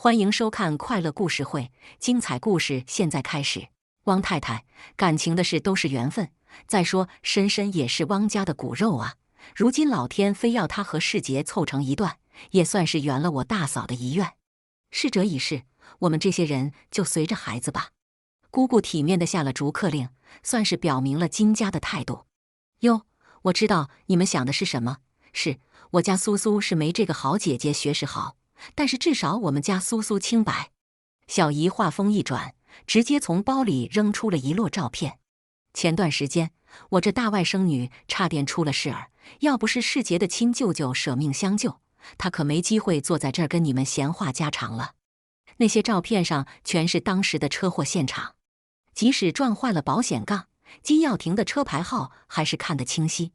欢迎收看快乐故事会，精彩故事现在开始。汪太太，感情的事都是缘分。再说，深深也是汪家的骨肉啊。如今老天非要他和世杰凑成一段，也算是圆了我大嫂的遗愿。逝者已逝，我们这些人就随着孩子吧。姑姑体面地下了逐客令，算是表明了金家的态度。哟，我知道你们想的是什么。是我家苏苏是没这个好姐姐学识好，但是至少我们家苏苏清白。小姨话锋一转，直接从包里扔出了一摞照片。前段时间，我这大外甥女差点出了事儿，要不是世杰的亲舅舅舍命相救，她可没机会坐在这儿跟你们闲话家常了。那些照片上全是当时的车祸现场，即使撞坏了保险杠，金耀庭的车牌号还是看得清晰。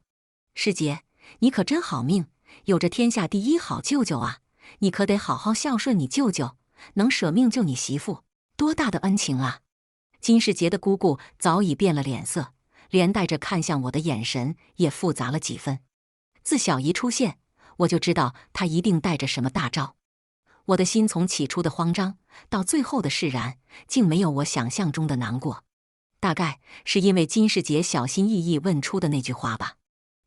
世杰，你可真好命，有着天下第一好舅舅啊！你可得好好孝顺你舅舅，能舍命救你媳妇，多大的恩情啊！金世杰的姑姑早已变了脸色，连带着看向我的眼神也复杂了几分。自小姨出现，我就知道她一定带着什么大招。我的心从起初的慌张到最后的释然，竟没有我想象中的难过。大概是因为金世杰小心翼翼问出的那句话吧。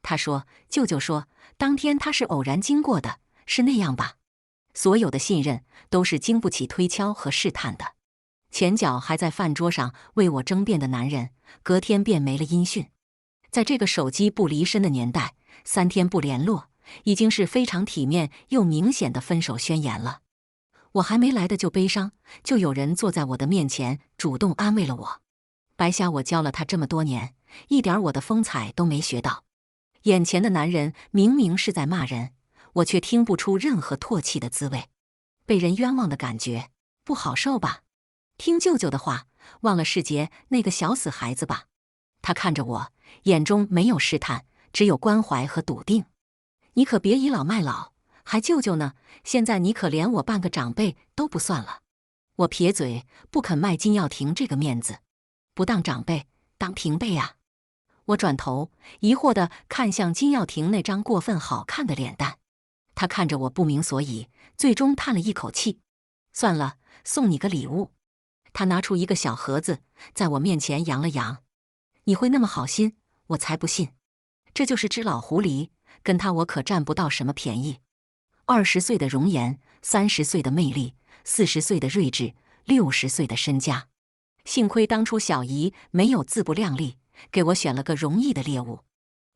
他说：“舅舅说，当天他是偶然经过的，是那样吧？”所有的信任都是经不起推敲和试探的。前脚还在饭桌上为我争辩的男人，隔天便没了音讯。在这个手机不离身的年代，3天不联络，已经是非常体面又明显的分手宣言了。我还没来得就悲伤，就有人坐在我的面前主动安慰了我。白瞎我教了他这么多年，一点我的风采都没学到。眼前的男人明明是在骂人，我却听不出任何唾弃的滋味，被人冤枉的感觉不好受吧？听舅舅的话，忘了世杰那个小死孩子吧。他看着我，眼中没有试探，只有关怀和笃定。你可别倚老卖老，还舅舅呢，现在你可连我半个长辈都不算了。我撇嘴，不肯卖金耀庭这个面子，不当长辈，当平辈啊。我转头疑惑地看向金耀庭那张过分好看的脸蛋，他看着我不明所以，最终叹了一口气：“算了，送你个礼物。”他拿出一个小盒子，在我面前扬了扬：“你会那么好心，我才不信。这就是只老狐狸，跟他我可占不到什么便宜。20岁的容颜，30岁的魅力，40岁的睿智，60岁的身家。幸亏当初小姨没有自不量力，给我选了个容易的猎物。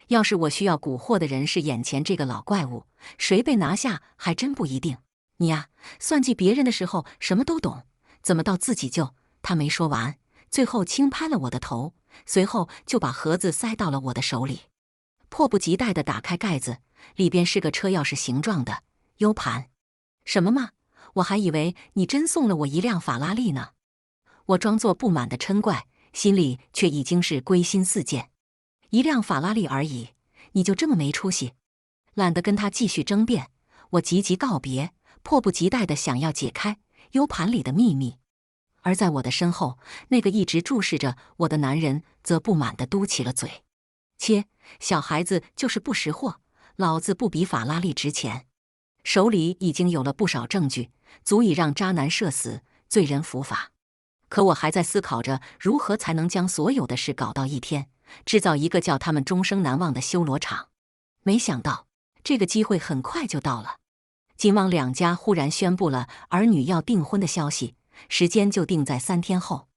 要是我需要蛊惑的人是眼前这个老怪物，谁被拿下还真不一定。你呀，算计别人的时候什么都懂，怎么到自己就……”他没说完，最后轻拍了我的头，随后就把盒子塞到了我的手里。迫不及待地打开盖子，里边是个车钥匙形状的 U 盘。什么嘛，我还以为你真送了我一辆法拉利呢。我装作不满的嗔怪，心里却已经是归心似箭。一辆法拉利而已，你就这么没出息？懒得跟他继续争辩，我急急告别，迫不及待地想要解开 U 盘里的秘密。而在我的身后，那个一直注视着我的男人则不满地嘟起了嘴：“切，小孩子就是不识货，老子不比法拉利值钱。”手里已经有了不少证据，足以让渣男社死，罪人伏法。可我还在思考着如何才能将所有的事搞到一天，制造一个叫他们终生难忘的修罗场。没想到这个机会很快就到了。金汪两家忽然宣布了儿女要订婚的消息，时间就定在3天后。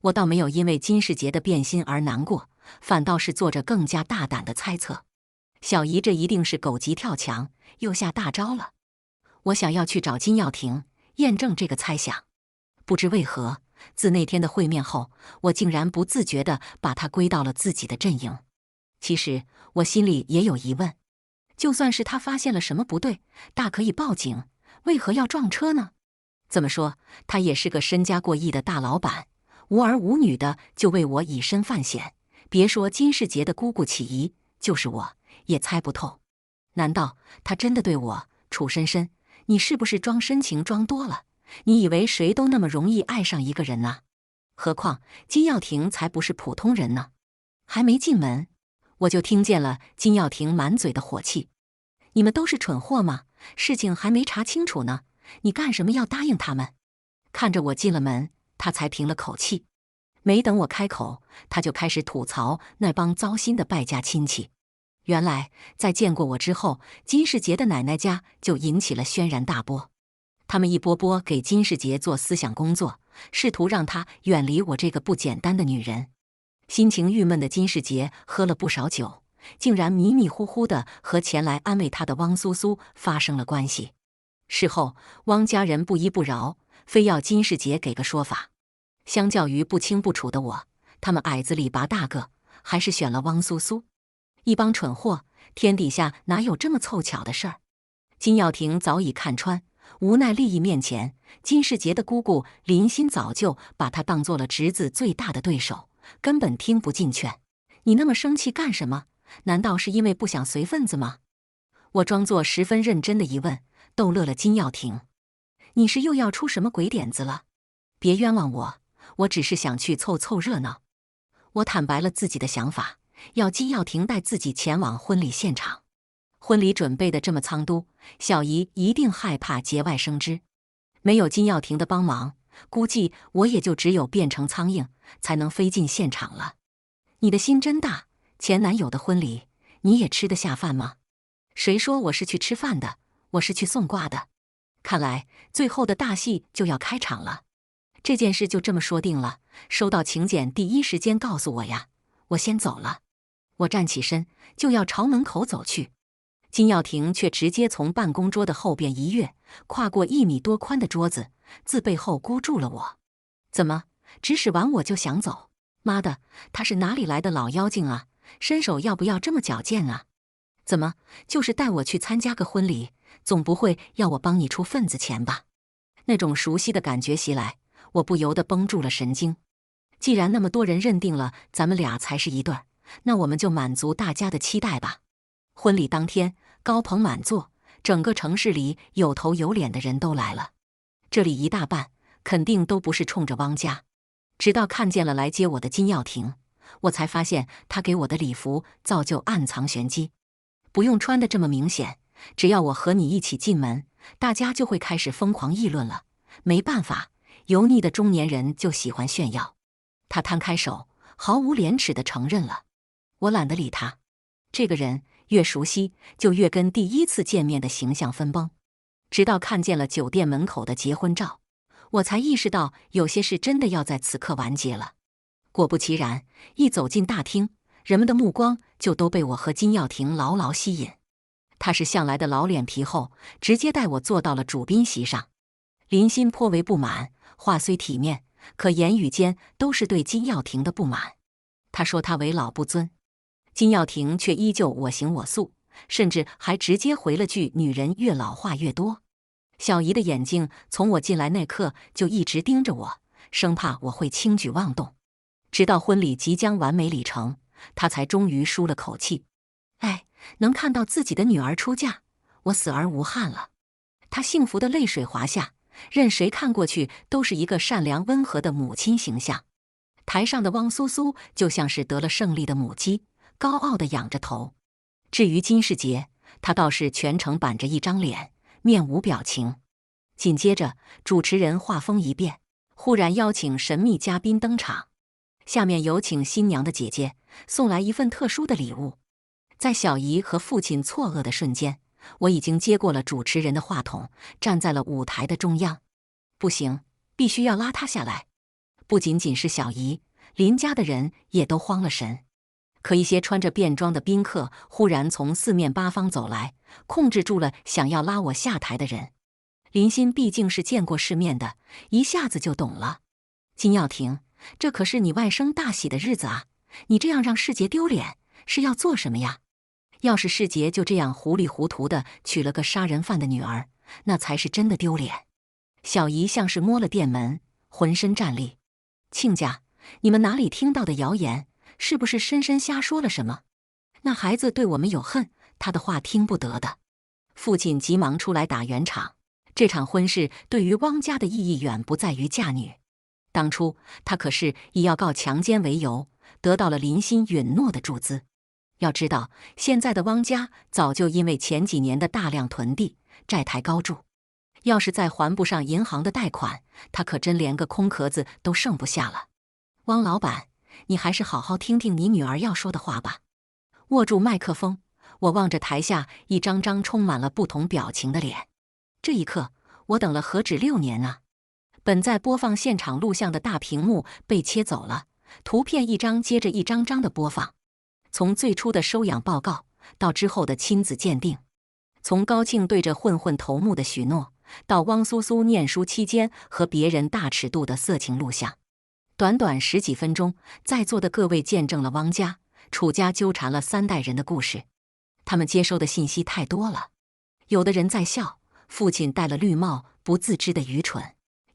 我倒没有因为金世杰的变心而难过，反倒是做着更加大胆的猜测。小姨这一定是狗急跳墙，又下大招了。我想要去找金耀庭验证这个猜想。不知为何，自那天的会面后，我竟然不自觉地把他归到了自己的阵营。其实我心里也有疑问，就算是他发现了什么不对，大可以报警，为何要撞车呢？怎么说，他也是个身家过亿的大老板，无儿无女的就为我以身犯险。别说金世杰的姑姑起疑，就是我也猜不透。难道他真的对我？楚深深，你是不是装深情装多了？你以为谁都那么容易爱上一个人啊？何况金耀庭才不是普通人呢。还没进门，我就听见了金耀庭满嘴的火气：“你们都是蠢货吗？事情还没查清楚呢，你干什么要答应他们？”看着我进了门，他才停了口气。没等我开口，他就开始吐槽那帮糟心的败家亲戚。原来，在见过我之后，金世杰的奶奶家就引起了轩然大波。他们一波波给金世杰做思想工作，试图让他远离我这个不简单的女人。心情郁闷的金世杰喝了不少酒，竟然迷迷糊糊地和前来安慰他的汪苏苏发生了关系。事后，汪家人不依不饶，非要金世杰给个说法。相较于不清不楚的我，他们矮子里拔大个，还是选了汪苏苏。一帮蠢货，天底下哪有这么凑巧的事儿？金耀廷早已看穿，无奈利益面前，金世杰的姑姑林欣早就把他当做了侄子最大的对手，根本听不进劝。你那么生气干什么？难道是因为不想随份子吗？我装作十分认真的疑问，逗乐了金耀廷。你是又要出什么鬼点子了？别冤枉我，我只是想去凑凑热闹。我坦白了自己的想法，要金耀廷带自己前往婚礼现场。婚礼准备的这么仓督，小姨一定害怕节外生枝。没有金耀廷的帮忙，估计我也就只有变成苍蝇，才能飞进现场了。你的心真大，前男友的婚礼，你也吃得下饭吗？谁说我是去吃饭的？我是去送卦的。看来最后的大戏就要开场了。这件事就这么说定了，收到请柬第一时间告诉我呀。我先走了。我站起身就要朝门口走去，金耀廷却直接从办公桌的后边一跃，跨过1米多宽的桌子，自背后箍住了我。怎么，指使完我就想走？妈的，他是哪里来的老妖精啊？身手要不要这么矫健啊？怎么，就是带我去参加个婚礼，总不会要我帮你出份子钱吧？那种熟悉的感觉袭来，我不由得绷住了神经。既然那么多人认定了咱们俩才是一对儿，那我们就满足大家的期待吧。婚礼当天，高朋满座，整个城市里有头有脸的人都来了。这里一大半肯定都不是冲着汪家。直到看见了来接我的金耀廷，我才发现他给我的礼服早就暗藏玄机。不用穿得这么明显，只要我和你一起进门，大家就会开始疯狂议论了。没办法，油腻的中年人就喜欢炫耀。他摊开手，毫无廉耻地承认了。我懒得理他。这个人越熟悉，就越跟第一次见面的形象分崩。直到看见了酒店门口的结婚照，我才意识到有些事真的要在此刻完结了。果不其然，一走进大厅，人们的目光就都被我和金耀廷牢牢吸引。他是向来的老脸皮厚，直接带我坐到了主宾席上。林欣颇为不满，话虽体面，可言语间都是对金耀廷的不满。他说他为老不尊，金耀廷却依旧我行我素，甚至还直接回了句女人越老话越多。小姨的眼睛从我进来那刻就一直盯着我，生怕我会轻举妄动。直到婚礼即将完美礼成，她才终于舒了口气。哎，能看到自己的女儿出嫁，我死而无憾了。她幸福的泪水滑下，任谁看过去都是一个善良温和的母亲形象。台上的汪苏苏就像是得了胜利的母鸡，高傲地仰着头。至于金世杰，他倒是全程板着一张脸，面无表情。紧接着，主持人话锋一变，忽然邀请神秘嘉宾登场。下面有请新娘的姐姐送来一份特殊的礼物。在小姨和父亲错愕的瞬间，我已经接过了主持人的话筒，站在了舞台的中央。不行，必须要拉他下来。不仅仅是小姨，林家的人也都慌了神。可一些穿着便装的宾客忽然从四面八方走来，控制住了想要拉我下台的人。林欣毕竟是见过世面的，一下子就懂了。金耀廷，这可是你外甥大喜的日子啊！你这样让世杰丢脸，是要做什么呀？要是世杰就这样糊里糊涂的娶了个杀人犯的女儿，那才是真的丢脸。小姨像是摸了电门，浑身战栗。亲家，你们哪里听到的谣言？是不是深深瞎说了什么？那孩子对我们有恨，他的话听不得的。父亲急忙出来打圆场。这场婚事对于汪家的意义远不在于嫁女。当初他可是以要告强奸为由，得到了林欣允诺的注资。要知道，现在的汪家早就因为前几年的大量囤地，债台高筑。要是再还不上银行的贷款，他可真连个空壳子都剩不下了。汪老板，你还是好好听听你女儿要说的话吧。握住麦克风，我望着台下一张张充满了不同表情的脸。这一刻，我等了何止6年啊！本在播放现场录像的大屏幕被切走了，图片一张接着一张张的播放。从最初的收养报告，到之后的亲子鉴定；从高庆对着混混头目的许诺，到汪苏苏念书期间和别人大尺度的色情录像。短短10几分钟，在座的各位见证了汪家、楚家纠缠了3代人的故事。他们接收的信息太多了，有的人在笑，父亲戴了绿帽，不自知的愚蠢；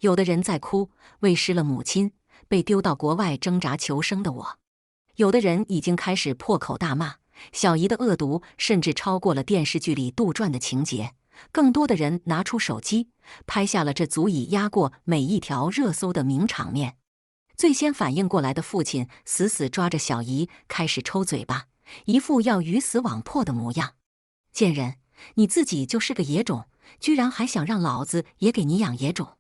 有的人在哭，为失了母亲，被丢到国外挣扎求生的我；有的人已经开始破口大骂，小姨的恶毒甚至超过了电视剧里杜撰的情节。更多的人拿出手机，拍下了这足以压过每一条热搜的名场面。最先反应过来的父亲死死抓着小姨，开始抽嘴巴，一副要鱼死网破的模样。贱人，你自己就是个野种，居然还想让老子也给你养野种！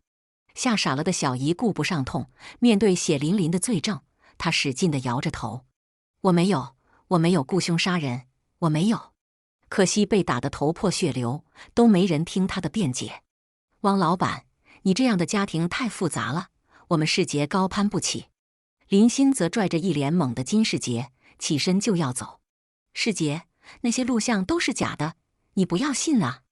吓傻了的小姨顾不上痛，面对血淋淋的罪证，她使劲地摇着头：我没有雇凶杀人，我没有。可惜被打得头破血流，都没人听他的辩解。汪老板，你这样的家庭太复杂了，我们世杰高攀不起。林欣则拽着一脸懵的金世杰，起身就要走。世杰，那些录像都是假的，你不要信啊！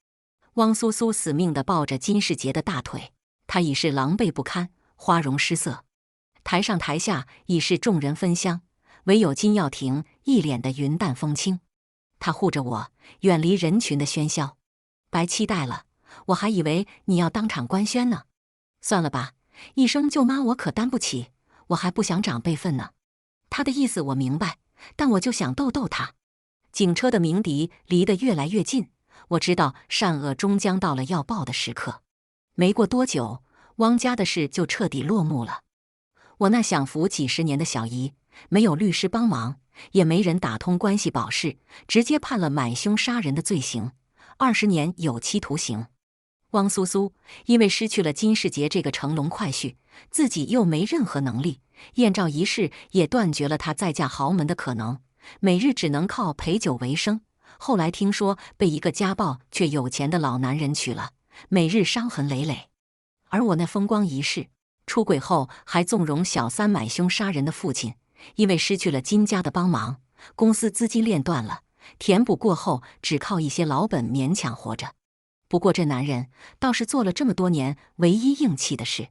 汪苏苏死命地抱着金世杰的大腿，他已是狼狈不堪，花容失色。台上台下已是众人分香，唯有金耀廷一脸的云淡风轻。他护着我，远离人群的喧嚣。白期待了，我还以为你要当场官宣呢。算了吧，一声舅妈我可担不起，我还不想长辈分呢。他的意思我明白，但我就想逗逗他。警车的鸣笛离得越来越近，我知道善恶终将到了要报的时刻。没过多久，汪家的事就彻底落幕了。我那享福几十年的小姨，没有律师帮忙，也没人打通关系保释，直接判了买凶杀人的罪行，20年有期徒刑。汪苏苏因为失去了金世杰这个乘龙快婿，自己又没任何能力，艳照仪式也断绝了她再嫁豪门的可能，每日只能靠陪酒为生。后来听说被一个家暴却有钱的老男人娶了，每日伤痕累累。而我那风光一世，出轨后还纵容小三买凶杀人的父亲，因为失去了金家的帮忙，公司资金链断了，填补过后只靠一些老本勉强活着。不过这男人倒是做了这么多年唯一硬气的事，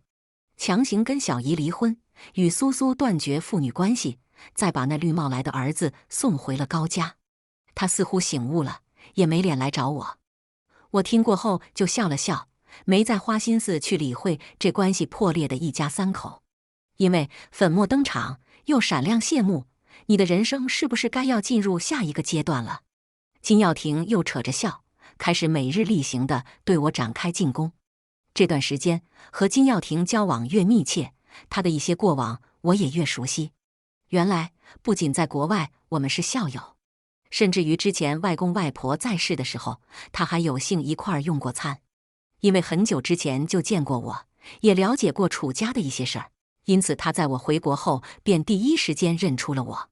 强行跟小姨离婚，与苏苏断绝父女关系，再把那绿帽来的儿子送回了高家。他似乎醒悟了，也没脸来找我。我听过后就笑了笑，没再花心思去理会这关系破裂的一家3口。因为粉墨登场，又闪亮谢幕，你的人生是不是该要进入下一个阶段了？金耀廷又扯着笑，开始每日例行的对我展开进攻。这段时间和金耀廷交往越密切，他的一些过往我也越熟悉。原来不仅在国外我们是校友，甚至于之前外公外婆在世的时候，他还有幸一块儿用过餐。因为很久之前就见过我，也了解过楚家的一些事儿，因此他在我回国后便第一时间认出了我。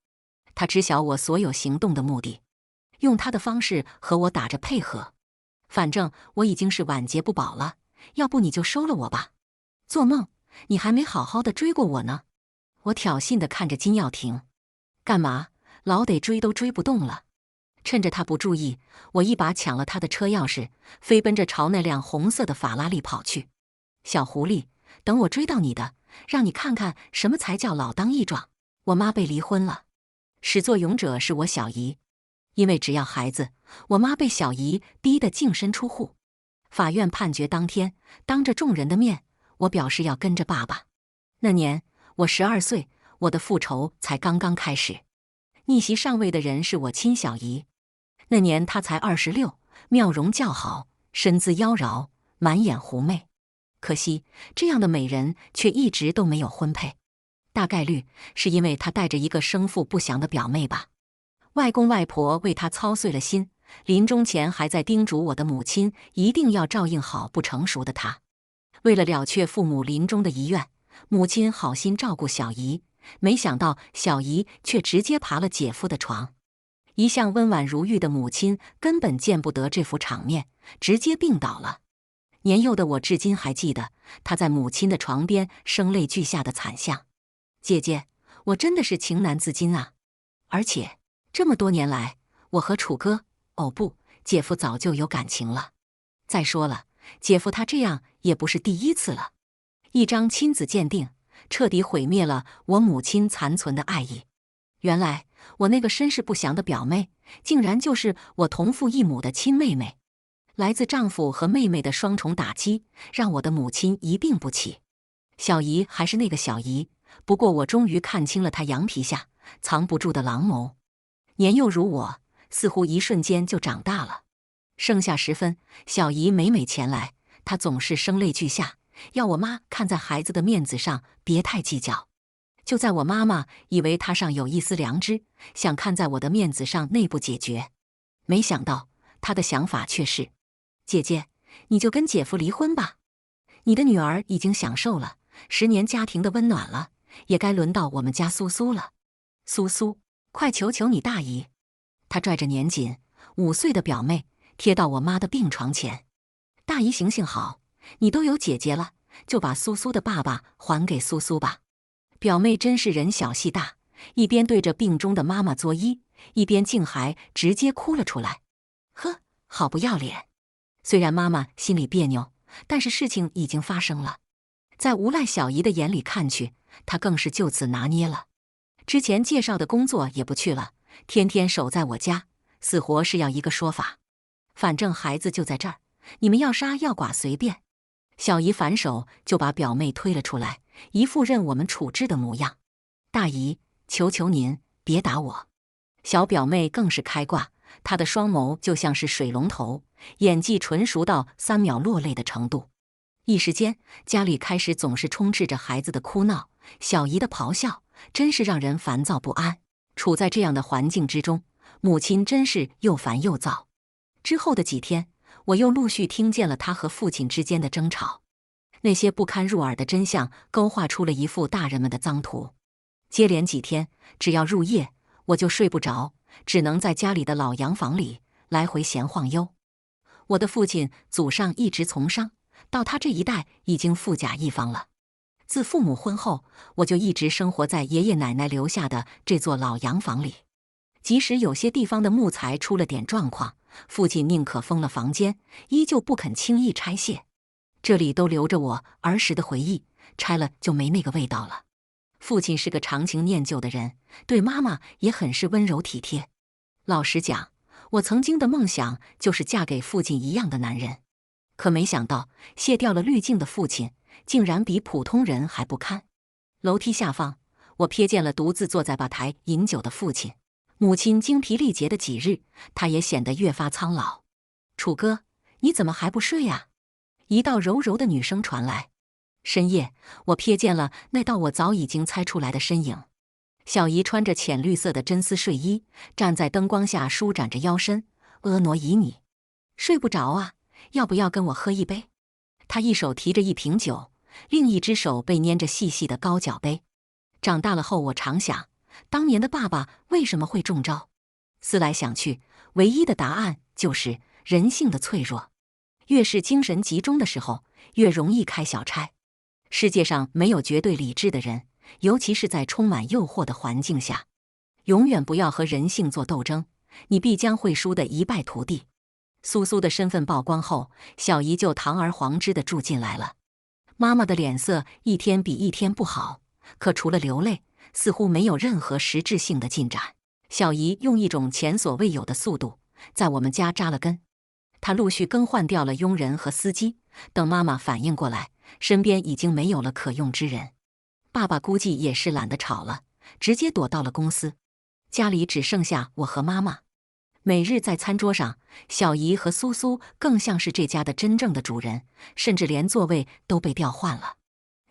他知晓我所有行动的目的，用他的方式和我打着配合。反正我已经是晚节不保了，要不你就收了我吧。做梦，你还没好好的追过我呢。我挑衅地看着金耀廷，干嘛？老得追都追不动了。趁着他不注意，我一把抢了他的车钥匙，飞奔着朝那辆红色的法拉利跑去。小狐狸，等我追到你的，让你看看什么才叫老当益壮。我妈被离婚了，始作俑者是我小姨，因为只要孩子，我妈被小姨逼得净身出户。法院判决当天，当着众人的面，我表示要跟着爸爸。那年我12岁，我的复仇才刚刚开始。逆袭上位的人是我亲小姨，那年她才26，妙容姣好，身姿妖娆，满眼狐媚。可惜这样的美人却一直都没有婚配，大概率是因为她带着一个生父不详的表妹吧。外公外婆为她操碎了心，临终前还在叮嘱我的母亲一定要照应好不成熟的她。为了了却父母临终的遗愿，母亲好心照顾小姨，没想到小姨却直接爬了姐夫的床。一向温婉如玉的母亲根本见不得这幅场面，直接病倒了。年幼的我至今还记得她在母亲的床边声泪俱下的惨相。姐姐，我真的是情难自禁啊！而且这么多年来，我和楚哥，哦不，姐夫早就有感情了。再说了，姐夫他这样也不是第一次了。一张亲子鉴定彻底毁灭了我母亲残存的爱意。原来我那个身世不详的表妹，竟然就是我同父异母的亲妹妹。来自丈夫和妹妹的双重打击，让我的母亲一病不起。小姨还是那个小姨，不过我终于看清了她羊皮下藏不住的狼谋。年幼如我，似乎一瞬间就长大了。盛夏时分，小姨每每前来，她总是声泪俱下，要我妈看在孩子的面子上别太计较。就在我妈妈以为她上有一丝良知，想看在我的面子上内部解决，没想到她的想法却是：姐姐，你就跟姐夫离婚吧。你的女儿已经享受了10年家庭的温暖了，也该轮到我们家苏苏了。苏苏，快求求你大姨！她拽着年仅5岁的表妹贴到我妈的病床前。大姨行行好，你都有姐姐了，就把苏苏的爸爸还给苏苏吧。表妹真是人小戏大，一边对着病中的妈妈作揖，一边竟还直接哭了出来。呵，好不要脸！虽然妈妈心里别扭，但是事情已经发生了。在无赖小姨的眼里看去，她更是就此拿捏了。之前介绍的工作也不去了，天天守在我家，死活是要一个说法。反正孩子就在这儿，你们要杀要剐随便。小姨反手就把表妹推了出来，一副任我们处置的模样。大姨，求求您别打我！小表妹更是开挂，她的双眸就像是水龙头，演技纯熟到3秒落泪的程度。一时间，家里开始总是充斥着孩子的哭闹，小姨的咆哮，真是让人烦躁不安。处在这样的环境之中，母亲真是又烦又躁。之后的几天，我又陆续听见了她和父亲之间的争吵，那些不堪入耳的真相勾画出了一幅大人们的脏图。接连几天，只要入夜，我就睡不着，只能在家里的老洋房里来回闲晃悠。我的父亲祖上一直从商，到他这一代已经富甲一方了。自父母婚后，我就一直生活在爷爷奶奶留下的这座老洋房里。即使有些地方的木材出了点状况，父亲宁可封了房间，依旧不肯轻易拆卸。这里都留着我儿时的回忆，拆了就没那个味道了。父亲是个长情念旧的人，对妈妈也很是温柔体贴。老实讲，我曾经的梦想就是嫁给父亲一样的男人，可没想到卸掉了滤镜的父亲竟然比普通人还不堪。楼梯下方，我瞥见了独自坐在吧台饮酒的父亲。母亲精疲力竭的几日，他也显得越发苍老。楚哥，你怎么还不睡呀？一道柔柔的女声传来。深夜，我瞥见了那道我早已经猜出来的身影。小姨穿着浅绿色的真丝睡衣，站在灯光下舒展着腰身，婀娜旖旎。睡不着啊，要不要跟我喝一杯？她一手提着一瓶酒，另一只手被捏着细细的高脚杯。长大了后，我常想，当年的爸爸为什么会中招？思来想去，唯一的答案就是人性的脆弱。越是精神集中的时候，越容易开小差。世界上没有绝对理智的人，尤其是在充满诱惑的环境下，永远不要和人性做斗争，你必将会输得一败涂地。苏苏的身份曝光后，小姨就堂而皇之地住进来了。妈妈的脸色一天比一天不好，可除了流泪，似乎没有任何实质性的进展。小姨用一种前所未有的速度，在我们家扎了根。她陆续更换掉了佣人和司机，等妈妈反应过来，身边已经没有了可用之人。爸爸估计也是懒得吵了，直接躲到了公司。家里只剩下我和妈妈。每日在餐桌上，小姨和苏苏更像是这家的真正的主人，甚至连座位都被调换了。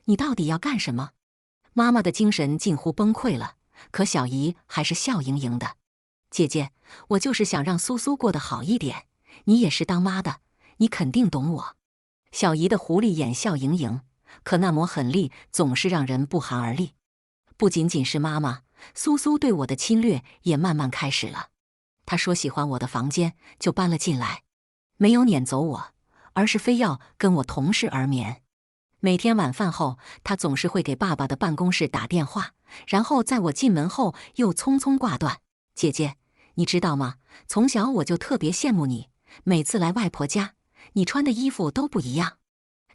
你到底要干什么？妈妈的精神近乎崩溃了，可小姨还是笑盈盈的。姐姐，我就是想让苏苏过得好一点，你也是当妈的，你肯定懂我。小姨的狐狸眼笑盈盈，可那抹狠戾总是让人不寒而栗。不仅仅是妈妈，苏苏对我的侵略也慢慢开始了。她说喜欢我的房间，就搬了进来，没有撵走我，而是非要跟我同室而眠。每天晚饭后，她总是会给爸爸的办公室打电话，然后在我进门后又匆匆挂断。姐姐，你知道吗？从小我就特别羡慕你，每次来外婆家，你穿的衣服都不一样。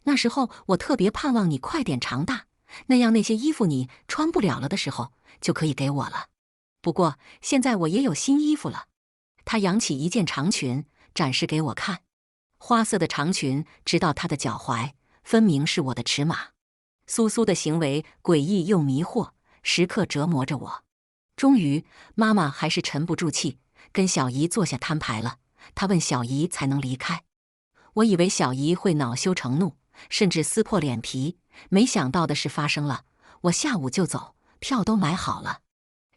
那时候我特别盼望你快点长大，那样那些衣服你穿不了了的时候，就可以给我了。不过现在我也有新衣服了。她扬起一件长裙，展示给我看。花色的长裙直到她的脚踝，分明是我的尺码。苏苏的行为诡异又迷惑，时刻折磨着我。终于，妈妈还是沉不住气，跟小姨坐下摊牌了。她问小姨才能离开。我以为小姨会恼羞成怒，甚至撕破脸皮，没想到的事发生了。我下午就走，票都买好了。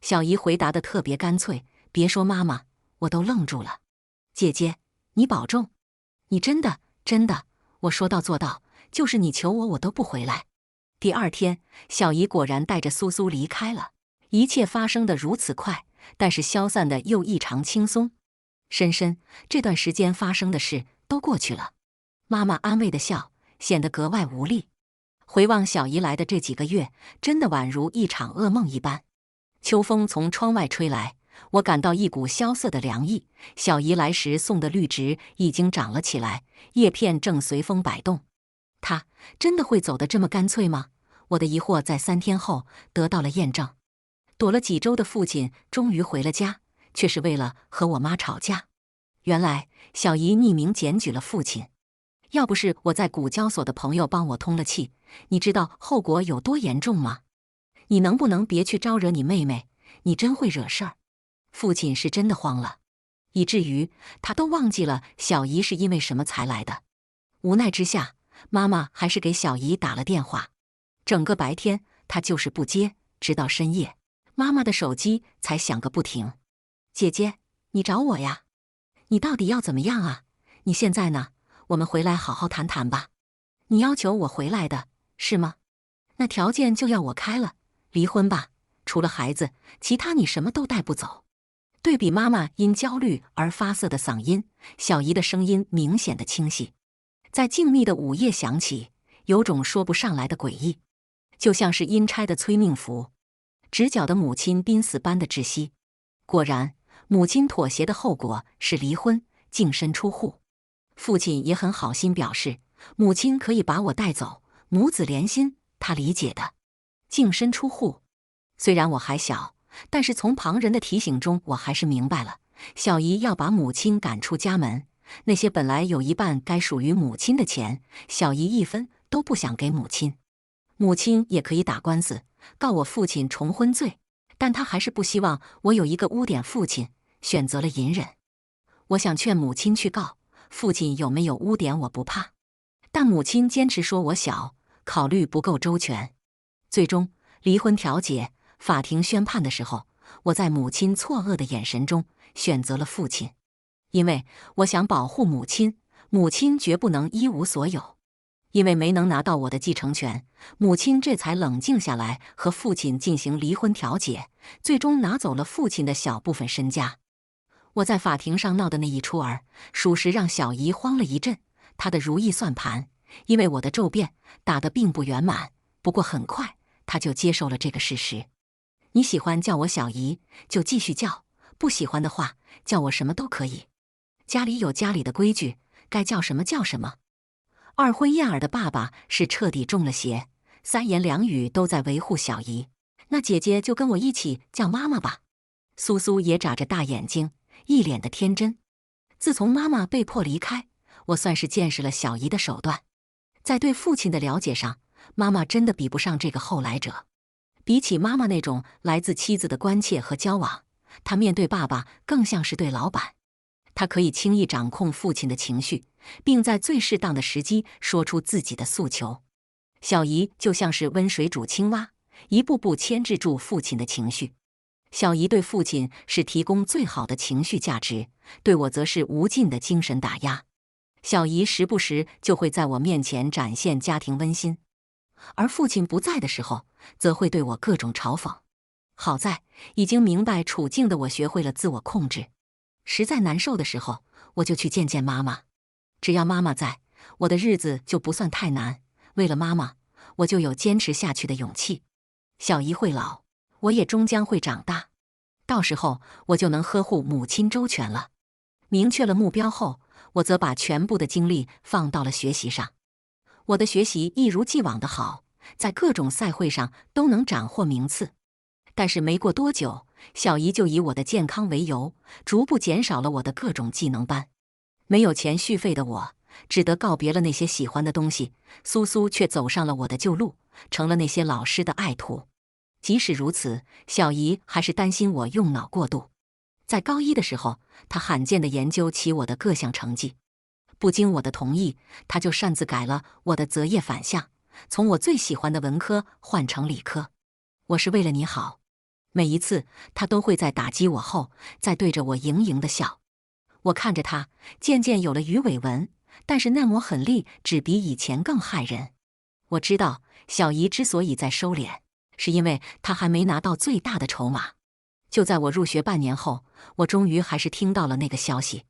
小姨回答得特别干脆，别说妈妈，我都愣住了。姐姐，你保重。你真的，真的，我说到做到，就是你求我，我都不回来。第二天，小姨果然带着苏苏离开了。一切发生得如此快，但是消散得又异常轻松。深深，这段时间发生的事都过去了。妈妈安慰地笑，显得格外无力。回望小姨来的这几个月，真的宛如一场噩梦一般。秋风从窗外吹来，我感到一股萧瑟的凉意。小姨来时送的绿植已经长了起来，叶片正随风摆动。她真的会走得这么干脆吗？我的疑惑在3天后得到了验证。躲了几周的父亲终于回了家，却是为了和我妈吵架。原来小姨匿名检举了父亲，要不是我在股交所的朋友帮我通了气，你知道后果有多严重吗？你能不能别去招惹你妹妹？你真会惹事儿。父亲是真的慌了，以至于他都忘记了小姨是因为什么才来的。无奈之下，妈妈还是给小姨打了电话。整个白天她就是不接，直到深夜，妈妈的手机才响个不停。姐姐，你找我呀？你到底要怎么样啊？你现在呢？我们回来好好谈谈吧。你要求我回来的，是吗？那条件就要我开了，离婚吧。除了孩子，其他你什么都带不走。对比妈妈因焦虑而发涩的嗓音，小姨的声音明显的清晰，在静谧的午夜响起，有种说不上来的诡异，就像是阴差的催命符。直角的母亲濒死般的窒息。果然，母亲妥协的后果是离婚，净身出户。父亲也很好心表示，母亲可以把我带走，母子连心，他理解的。净身出户，虽然我还小，但是从旁人的提醒中，我还是明白了，小姨要把母亲赶出家门。那些本来有一半该属于母亲的钱，小姨一分都不想给母亲。母亲也可以打官司，告我父亲重婚罪，但她还是不希望我有一个污点父亲，选择了隐忍。我想劝母亲去告，父亲有没有污点我不怕，但母亲坚持说我小，考虑不够周全。最终离婚调解，法庭宣判的时候，我在母亲错愕的眼神中选择了父亲，因为我想保护母亲，母亲绝不能一无所有。因为没能拿到我的继承权，母亲这才冷静下来，和父亲进行离婚调解，最终拿走了父亲的小部分身家。我在法庭上闹的那一出儿，属实让小姨慌了一阵，她的如意算盘，因为我的骤变打得并不圆满，不过很快她就接受了这个事实。你喜欢叫我小姨，就继续叫，不喜欢的话，叫我什么都可以。家里有家里的规矩，该叫什么叫什么。二婚燕尔的爸爸是彻底中了邪，三言两语都在维护小姨。那姐姐就跟我一起叫妈妈吧。苏苏也眨着大眼睛，一脸的天真。自从妈妈被迫离开，我算是见识了小姨的手段。在对父亲的了解上，妈妈真的比不上这个后来者。比起妈妈那种来自妻子的关切和交往，她面对爸爸更像是对老板。她可以轻易掌控父亲的情绪，并在最适当的时机说出自己的诉求。小姨就像是温水煮青蛙，一步步牵制住父亲的情绪。小姨对父亲是提供最好的情绪价值，对我则是无尽的精神打压。小姨时不时就会在我面前展现家庭温馨，而父亲不在的时候，则会对我各种嘲讽。好在已经明白处境的我学会了自我控制，实在难受的时候，我就去见见妈妈。只要妈妈在，我的日子就不算太难。为了妈妈，我就有坚持下去的勇气。小姨会老，我也终将会长大，到时候我就能呵护母亲周全了。明确了目标后，我则把全部的精力放到了学习上。我的学习一如既往的好，在各种赛会上都能斩获名次。但是没过多久，小姨就以我的健康为由，逐步减少了我的各种技能班。没有钱续费的我，只得告别了那些喜欢的东西。苏苏却走上了我的旧路，成了那些老师的爱徒。即使如此，小姨还是担心我用脑过度。在高一的时候，她罕见地研究起我的各项成绩，不经我的同意，她就擅自改了我的择业反项，从我最喜欢的文科换成理科。我是为了你好。每一次，她都会在打击我后，再对着我盈盈地笑。我看着她，渐渐有了鱼尾纹，但是那抹狠戾只比以前更害人。我知道，小姨之所以在收敛，是因为她还没拿到最大的筹码。就在我入学半年后，我终于还是听到了那个消息：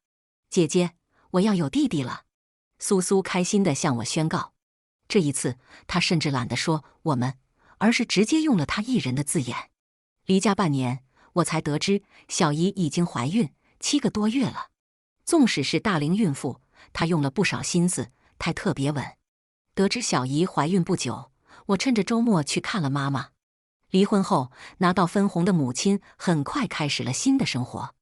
姐姐，我要有弟弟了。苏苏开心地向我宣告。这一次，她甚至懒得说我们，而是直接用了她一人的字眼。离家半年，我才得知小姨已经怀孕7个多月了。纵使是大龄孕妇，她用了不少心思，胎特别稳。得知小姨怀孕不久，我趁着周末去看了妈妈。离婚后拿到分红的母亲很快开始了新的生活，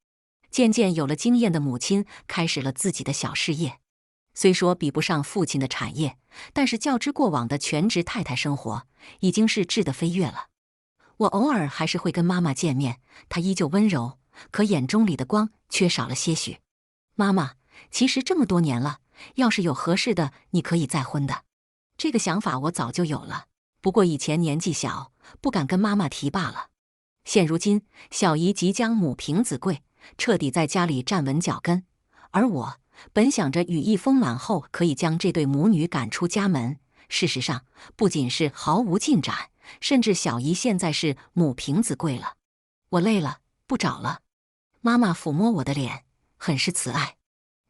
渐渐有了经验的母亲开始了自己的小事业。虽说比不上父亲的产业，但是较之过往的全职太太生活，已经是质的飞跃了。我偶尔还是会跟妈妈见面，她依旧温柔，可眼中里的光缺少了些许。妈妈，其实这么多年了，要是有合适的，你可以再婚的。这个想法我早就有了，不过以前年纪小，不敢跟妈妈提罢了。现如今，小姨即将母凭子贵，彻底在家里站稳脚跟，而我本想着羽翼丰满后可以将这对母女赶出家门，事实上，不仅是毫无进展，甚至小姨现在是母凭子贵了。我累了，不找了。妈妈抚摸我的脸，很是慈爱。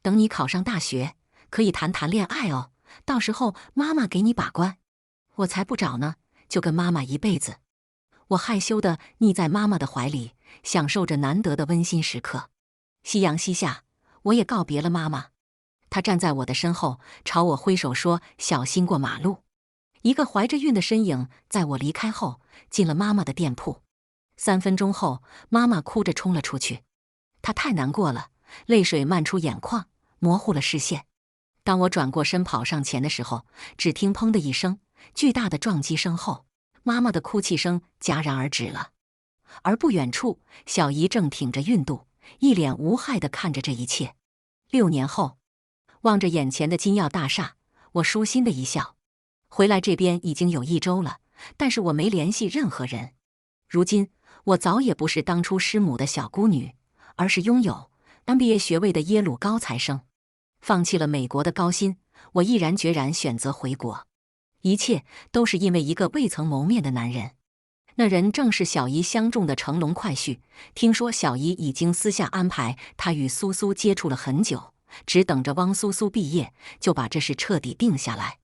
等你考上大学，可以谈谈恋爱哦，到时候妈妈给你把关。我才不找呢，就跟妈妈一辈子。我害羞地腻在妈妈的怀里，享受着难得的温馨时刻。夕阳西下，我也告别了妈妈。她站在我的身后，朝我挥手说：“小心过马路。”一个怀着孕的身影在我离开后进了妈妈的店铺。3分钟后，妈妈哭着冲了出去。她太难过了，泪水漫出眼眶，模糊了视线。当我转过身跑上前的时候，只听砰的一声，巨大的撞击声后，妈妈的哭泣声戛然而止了。而不远处，小姨正挺着孕肚，一脸无害地看着这一切。6年后，望着眼前的金耀大厦，我舒心的一笑。回来这边已经有1周了，但是我没联系任何人。如今，我早也不是当初师母的小孤女，而是拥有 MBA 学位的耶鲁高材生。放弃了美国的高薪，我毅然决然选择回国。一切都是因为一个未曾谋面的男人。那人正是小姨相中的乘龙快婿。听说小姨已经私下安排他与苏苏接触了很久，只等着汪苏苏毕业，就把这事彻底定下来。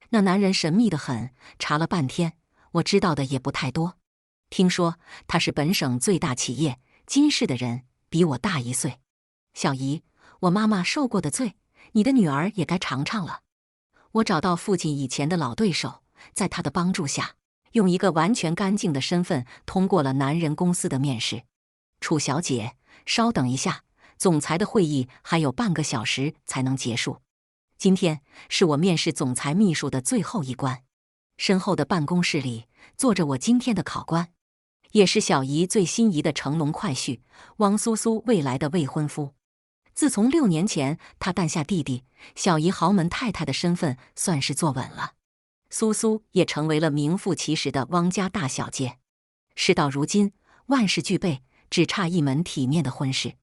那男人神秘得很，查了半天，我知道的也不太多。听说他是本省最大企业金氏的人，比我大1岁。小姨，我妈妈受过的罪，你的女儿也该尝尝了。我找到父亲以前的老对手，在他的帮助下，用一个完全干净的身份通过了男人公司的面试。楚小姐，稍等一下，总裁的会议还有半个小时才能结束。今天是我面试总裁秘书的最后一关。身后的办公室里坐着我今天的考官，也是小姨最心仪的乘龙快婿汪苏苏未来的未婚夫。自从6年前他诞下弟弟，小姨豪门太太的身份算是坐稳了。苏苏也成为了名副其实的汪家大小姐。事到如今，万事俱备，只差一门体面的婚事。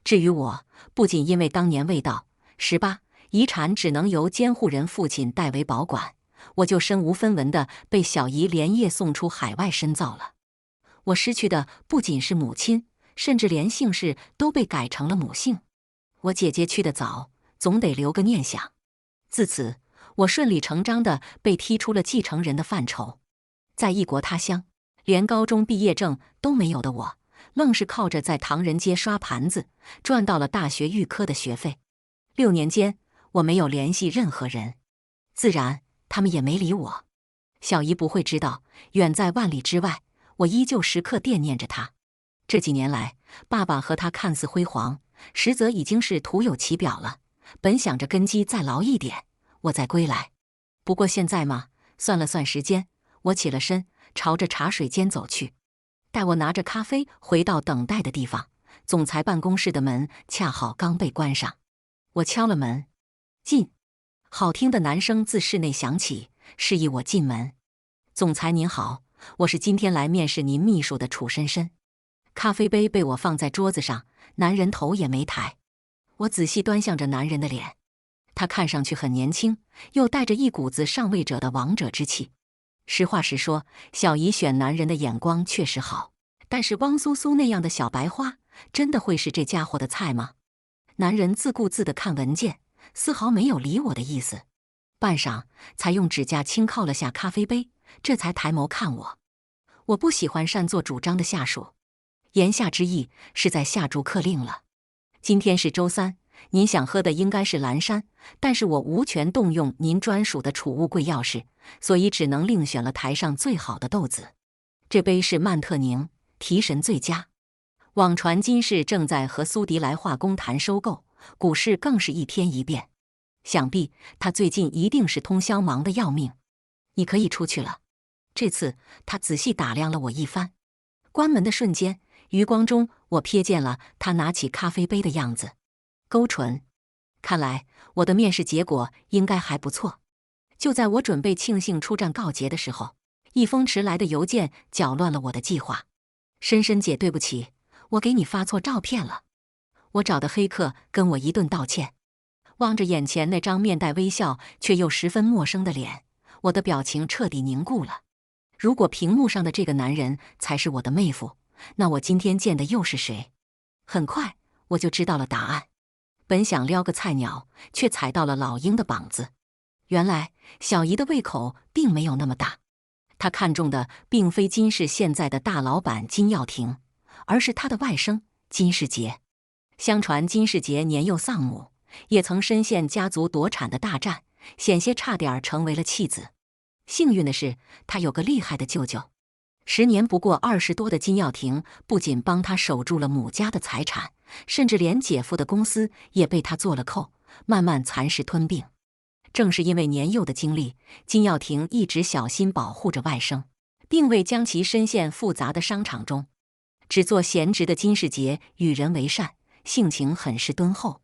至于我，不仅因为当年未到18，遗产只能由监护人父亲代为保管，我就身无分文地被小姨连夜送出海外深造了。我失去的不仅是母亲，甚至连姓氏都被改成了母姓。我姐姐去得早，总得留个念想。自此，我顺理成章地被踢出了继承人的范畴。在异国他乡，连高中毕业证都没有的我，愣是靠着在唐人街刷盘子，赚到了大学预科的学费。6年间，我没有联系任何人，自然他们也没理我。小姨不会知道，远在万里之外，我依旧时刻惦念着她。这几年来，爸爸和他看似辉煌，实则已经是徒有其表了。本想着根基再牢一点，我再归来。不过现在嘛，算了算时间，我起了身，朝着茶水间走去。待我拿着咖啡回到等待的地方，总裁办公室的门恰好刚被关上。我敲了门，进。好听的男声自室内响起，示意我进门。总裁您好，我是今天来面试您秘书的楚深深。咖啡杯被我放在桌子上，男人头也没抬。我仔细端详着男人的脸，他看上去很年轻，又带着一股子上位者的王者之气。实话实说，小姨选男人的眼光确实好，但是汪苏苏那样的小白花，真的会是这家伙的菜吗？男人自顾自地看文件，丝毫没有理我的意思。半晌，才用指甲轻靠了下咖啡杯，这才抬眸看我。我不喜欢擅作主张的下属，言下之意是在下逐客令了。今天是周3，您想喝的应该是蓝山，但是我无权动用您专属的储物柜钥匙，所以只能另选了台上最好的豆子。这杯是曼特宁，提神最佳。网传金氏正在和苏迪来化工谈收购，股市更是一天一变。想必他最近一定是通宵忙得要命。你可以出去了。这次他仔细打量了我一番，关门的瞬间，余光中我瞥见了他拿起咖啡杯的样子，勾唇。看来我的面试结果应该还不错。就在我准备庆幸出战告捷的时候，一封迟来的邮件搅乱了我的计划。深深姐，对不起，我给你发错照片了。我找的黑客跟我一顿道歉。望着眼前那张面带微笑却又十分陌生的脸，我的表情彻底凝固了。如果屏幕上的这个男人才是我的妹夫，那我今天见的又是谁？很快我就知道了答案。本想撩个菜鸟，却踩到了老鹰的膀子。原来小姨的胃口并没有那么大，她看中的并非金氏现在的大老板金耀庭，而是他的外甥金世杰。相传金世杰年幼丧母，也曾深陷家族夺产的大战，险些差点成为了弃子。幸运的是，他有个厉害的舅舅。10年不过20多的金耀庭不仅帮他守住了母家的财产，甚至连姐夫的公司也被他做了扣，慢慢蚕食吞并。正是因为年幼的经历，金耀庭一直小心保护着外甥，并未将其深陷复杂的商场中。只做闲职的金世杰与人为善，性情很是敦厚。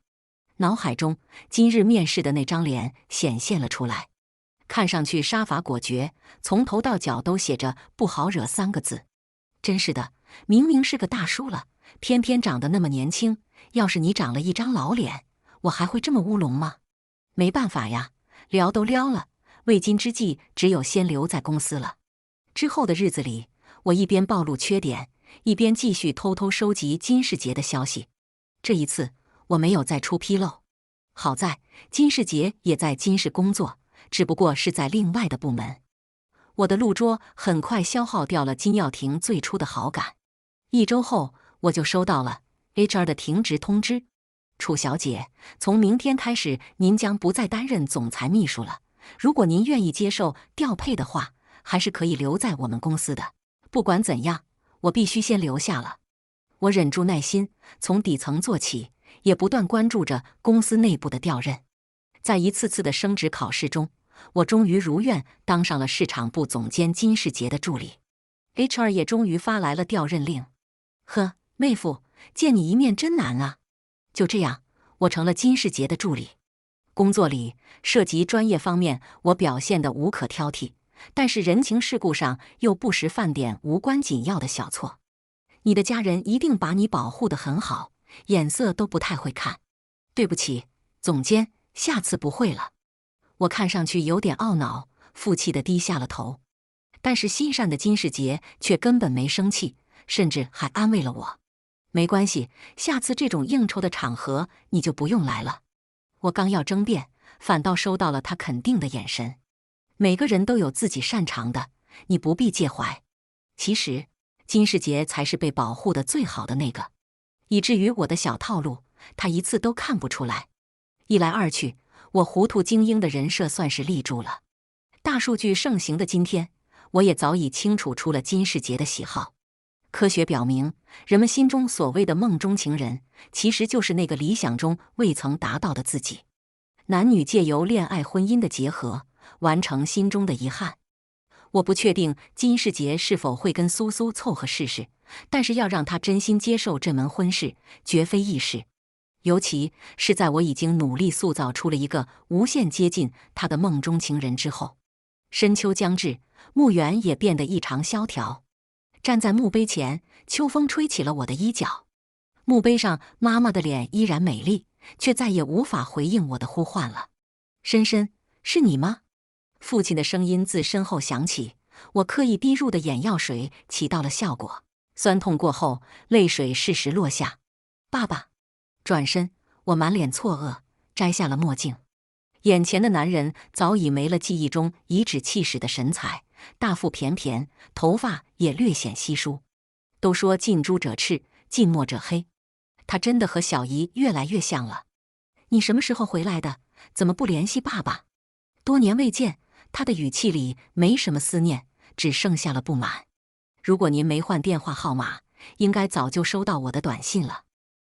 脑海中今日面试的那张脸显现了出来，看上去杀伐果决，从头到脚都写着不好惹3个字。真是的，明明是个大叔了，偏偏长得那么年轻。要是你长了一张老脸，我还会这么乌龙吗？没办法呀，撩都撩了，未今之计只有先留在公司了。之后的日子里，我一边暴露缺点，一边继续偷偷收集金世杰的消息。这一次我没有再出纰漏。好在金世杰也在金氏工作，只不过是在另外的部门。我的录桌很快消耗掉了金耀庭最初的好感。1周后，我就收到了 HR 的停职通知。楚小姐，从明天开始，您将不再担任总裁秘书了。如果您愿意接受调配的话，还是可以留在我们公司的。不管怎样，我必须先留下了。我忍住耐心，从底层做起，也不断关注着公司内部的调任。在一次次的升职考试中，我终于如愿当上了市场部总监金世杰的助理。HR 也终于发来了调任令。呵，妹夫，见你一面真难啊。就这样，我成了金世杰的助理。工作里涉及专业方面，我表现得无可挑剔，但是人情世故上又不时犯点无关紧要的小错。你的家人一定把你保护得很好，眼色都不太会看。对不起，总监，下次不会了。我看上去有点懊恼，负气地低下了头。但是心善的金世杰却根本没生气，甚至还安慰了我。没关系，下次这种应酬的场合你就不用来了。我刚要争辩，反倒收到了他肯定的眼神。每个人都有自己擅长的，你不必介怀。其实，金世杰才是被保护的最好的那个，以至于我的小套路，他一次都看不出来。一来二去，我糊涂精英的人设算是立住了。大数据盛行的今天，我也早已清楚出了金世杰的喜好。科学表明，人们心中所谓的梦中情人，其实就是那个理想中未曾达到的自己。男女借由恋爱婚姻的结合，完成心中的遗憾。我不确定金世杰是否会跟苏苏凑合试试，但是要让他真心接受这门婚事，绝非易事。尤其是在我已经努力塑造出了一个无限接近他的梦中情人之后。深秋将至，墓园也变得异常萧条。站在墓碑前，秋风吹起了我的衣角。墓碑上妈妈的脸依然美丽，却再也无法回应我的呼唤了。深深，是你吗？父亲的声音自身后响起，我刻意滴入的眼药水起到了效果，酸痛过后，泪水适时落下。爸爸。转身，我满脸错愕，摘下了墨镜。眼前的男人早已没了记忆中颐指气使的神采，大腹便便，头发也略显稀疏。都说近朱者赤，近墨者黑，他真的和小姨越来越像了。你什么时候回来的？怎么不联系爸爸？多年未见，他的语气里没什么思念，只剩下了不满。如果您没换电话号码，应该早就收到我的短信了。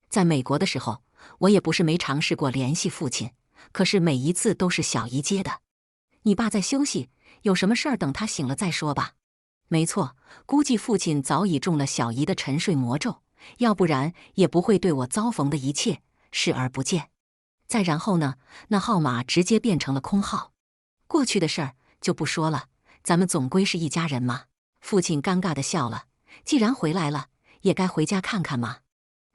在美国的时候，我也不是没尝试过联系父亲，可是每一次都是小姨接的。你爸在休息，有什么事儿等他醒了再说吧。没错，估计父亲早已中了小姨的沉睡魔咒，要不然也不会对我遭逢的一切视而不见。再然后呢，那号码直接变成了空号。过去的事儿就不说了，咱们总归是一家人嘛。父亲尴尬地笑了，既然回来了，也该回家看看嘛。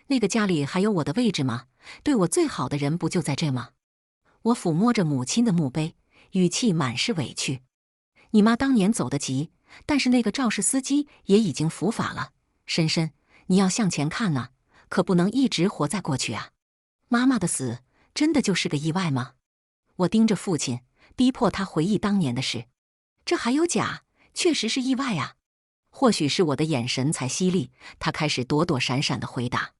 那个家里还有我的位置吗？对我最好的人不就在这吗？我抚摸着母亲的墓碑，语气满是委屈。你妈当年走得急，但是那个肇事司机也已经伏法了。深深，你要向前看呐，可不能一直活在过去啊。妈妈的死真的就是个意外吗？我盯着父亲，逼迫他回忆当年的事。这还有假？确实是意外啊。或许是我的眼神才犀利，他开始躲躲闪闪地回答。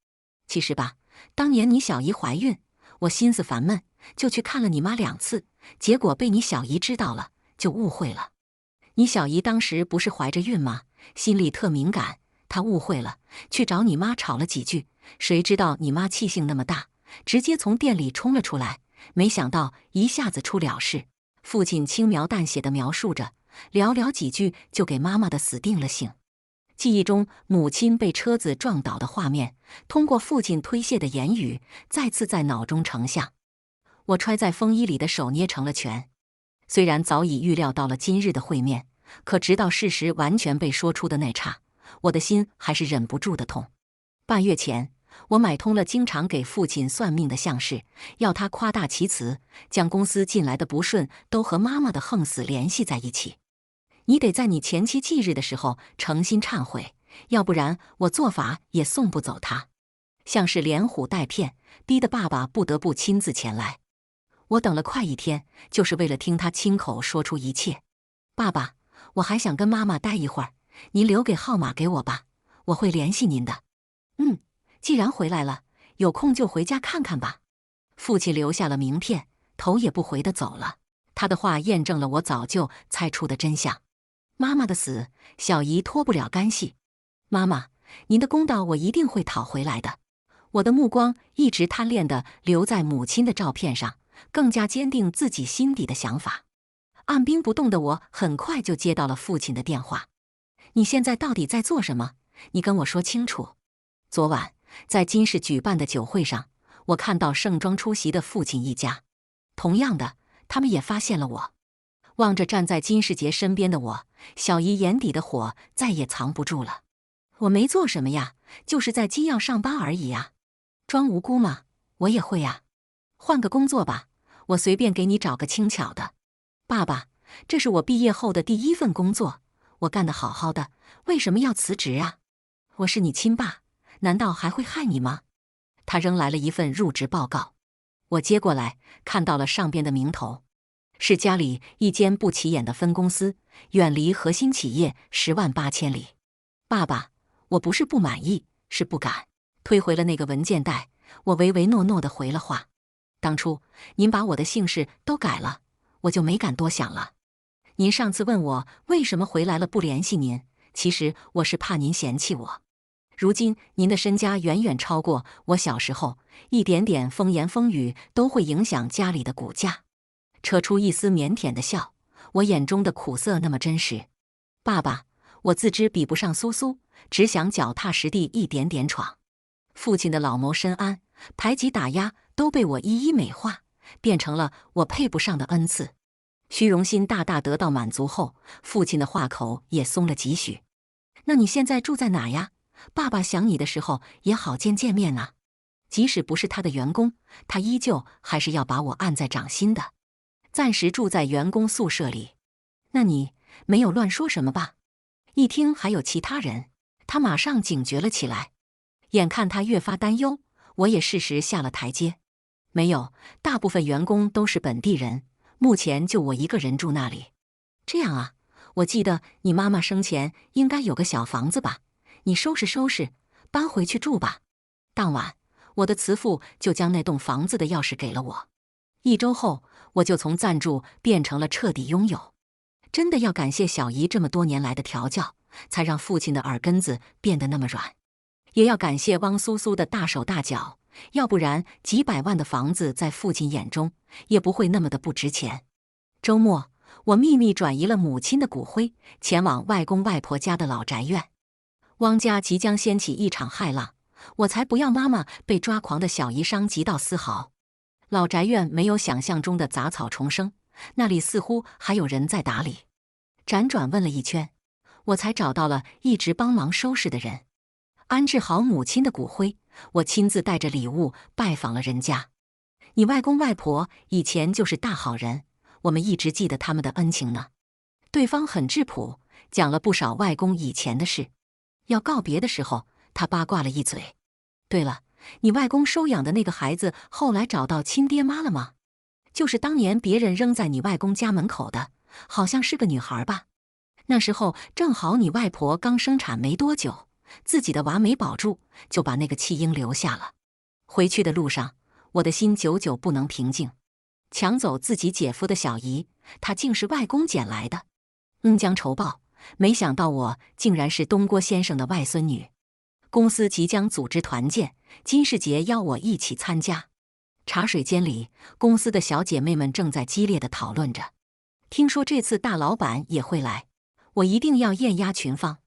其实吧，当年你小姨怀孕，我心思烦闷，就去看了你妈2次，结果被你小姨知道了，就误会了。你小姨当时不是怀着孕吗？心里特敏感，她误会了，去找你妈吵了几句，谁知道你妈气性那么大，直接从店里冲了出来，没想到一下子出了事。父亲轻描淡写地描述着，寥寥几句就给妈妈的死定了性。记忆中母亲被车子撞倒的画面，通过父亲推卸的言语，再次在脑中成像。我揣在风衣里的手捏成了拳。虽然早已预料到了今日的会面，可直到事实完全被说出的那刹，我的心还是忍不住的痛。半月前，我买通了经常给父亲算命的相士，要他夸大其词，将公司近来的不顺都和妈妈的横死联系在一起。你得在你前妻忌日的时候诚心忏悔，要不然我做法也送不走他。像是连唬带骗，逼得爸爸不得不亲自前来。我等了快1天，就是为了听他亲口说出一切。爸爸，我还想跟妈妈待一会儿，您留给号码给我吧，我会联系您的。既然回来了，有空就回家看看吧。父亲留下了名片，头也不回地走了。他的话验证了我早就猜出的真相。妈妈的死，小姨脱不了干系。妈妈，您的公道我一定会讨回来的。我的目光一直贪恋地留在母亲的照片上，更加坚定自己心底的想法。按兵不动的我很快就接到了父亲的电话。你现在到底在做什么？你跟我说清楚。昨晚在金氏举办的酒会上，我看到盛装出席的父亲一家。同样的，他们也发现了我。望着站在金世杰身边的我，小姨眼底的火再也藏不住了。我没做什么呀，就是在金耀上班而已呀。装无辜吗？我也会呀。换个工作吧，我随便给你找个轻巧的。爸爸，这是我毕业后的第一份工作，我干得好好的，为什么要辞职啊？我是你亲爸，难道还会害你吗？他扔来了一份入职报告，我接过来，看到了上边的名头，是家里一间不起眼的分公司，远离核心企业108000里。爸爸，我不是不满意，是不敢。推回了那个文件袋，我唯唯诺诺地回了话。当初您把我的姓氏都改了，我就没敢多想了。您上次问我为什么回来了不联系您，其实我是怕您嫌弃我。如今您的身家远远超过我小时候，一点点风言风语都会影响家里的股价。扯出一丝腼腆的笑，我眼中的苦涩那么真实。爸爸，我自知比不上苏苏，只想脚踏实地一点点闯。父亲的老谋深谙，排挤打压都被我一一美化，变成了我配不上的恩赐。虚荣心大大得到满足后，父亲的话口也松了几许。那你现在住在哪呀？爸爸想你的时候也好见面啊。即使不是他的员工，他依旧还是要把我按在掌心的。暂时住在员工宿舍里。那你没有乱说什么吧？一听还有其他人，他马上警觉了起来。眼看他越发担忧，我也适时下了台阶。没有，大部分员工都是本地人，目前就我一个人住那里。这样啊，我记得你妈妈生前应该有个小房子吧？你收拾收拾，搬回去住吧。当晚，我的慈父就将那栋房子的钥匙给了我。1周后，我就从暂住变成了彻底拥有。真的要感谢小姨这么多年来的调教，才让父亲的耳根子变得那么软。也要感谢汪苏苏的大手大脚，要不然几百万的房子在父亲眼中也不会那么的不值钱。周末，我秘密转移了母亲的骨灰，前往外公外婆家的老宅院。汪家即将掀起一场骇浪，我才不要妈妈被抓狂的小姨伤及到丝毫。老宅院没有想象中的杂草丛生，那里似乎还有人在打理。辗转问了一圈，我才找到了一直帮忙收拾的人。安置好母亲的骨灰，我亲自带着礼物拜访了人家。你外公外婆以前就是大好人，我们一直记得他们的恩情呢。对方很质朴，讲了不少外公以前的事。要告别的时候，他八卦了一嘴。对了，你外公收养的那个孩子后来找到亲爹妈了吗？就是当年别人扔在你外公家门口的，好像是个女孩吧？那时候正好你外婆刚生产没多久，自己的娃没保住，就把那个弃婴留下了。回去的路上，我的心久久不能平静。抢走自己姐夫的小姨，她竟是外公捡来的。恩将仇报，没想到我竟然是东郭先生的外孙女。公司即将组织团建，金世杰邀我一起参加。茶水间里，公司的小姐妹们正在激烈地讨论着。听说这次大老板也会来，我一定要艳压群芳。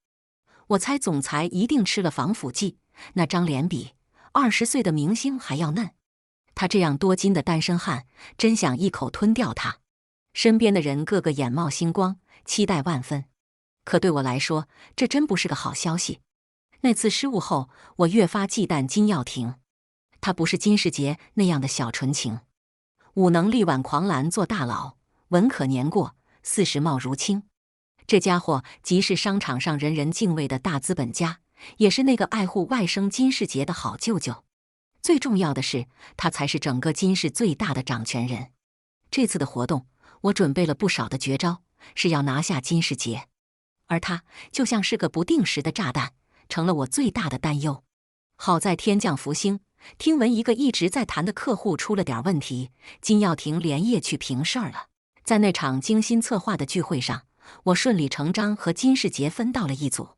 我猜总裁一定吃了防腐剂，那张脸比20岁的明星还要嫩。他这样多金的单身汉，真想一口吞掉他。身边的人个个眼冒星光，期待万分。可对我来说，这真不是个好消息。那次失误后，我越发忌惮金耀廷。他不是金世杰那样的小纯情，武能力挽狂澜做大佬，文可年过40貌如青。这家伙既是商场上人人敬畏的大资本家，也是那个爱护外甥金世杰的好舅舅。最重要的是，他才是整个金氏最大的掌权人。这次的活动，我准备了不少的绝招，是要拿下金世杰。而他就像是个不定时的炸弹，成了我最大的担忧。好在天降福星，听闻一个一直在谈的客户出了点问题，金耀廷连夜去平事儿了。在那场精心策划的聚会上，我顺理成章和金世杰分到了一组。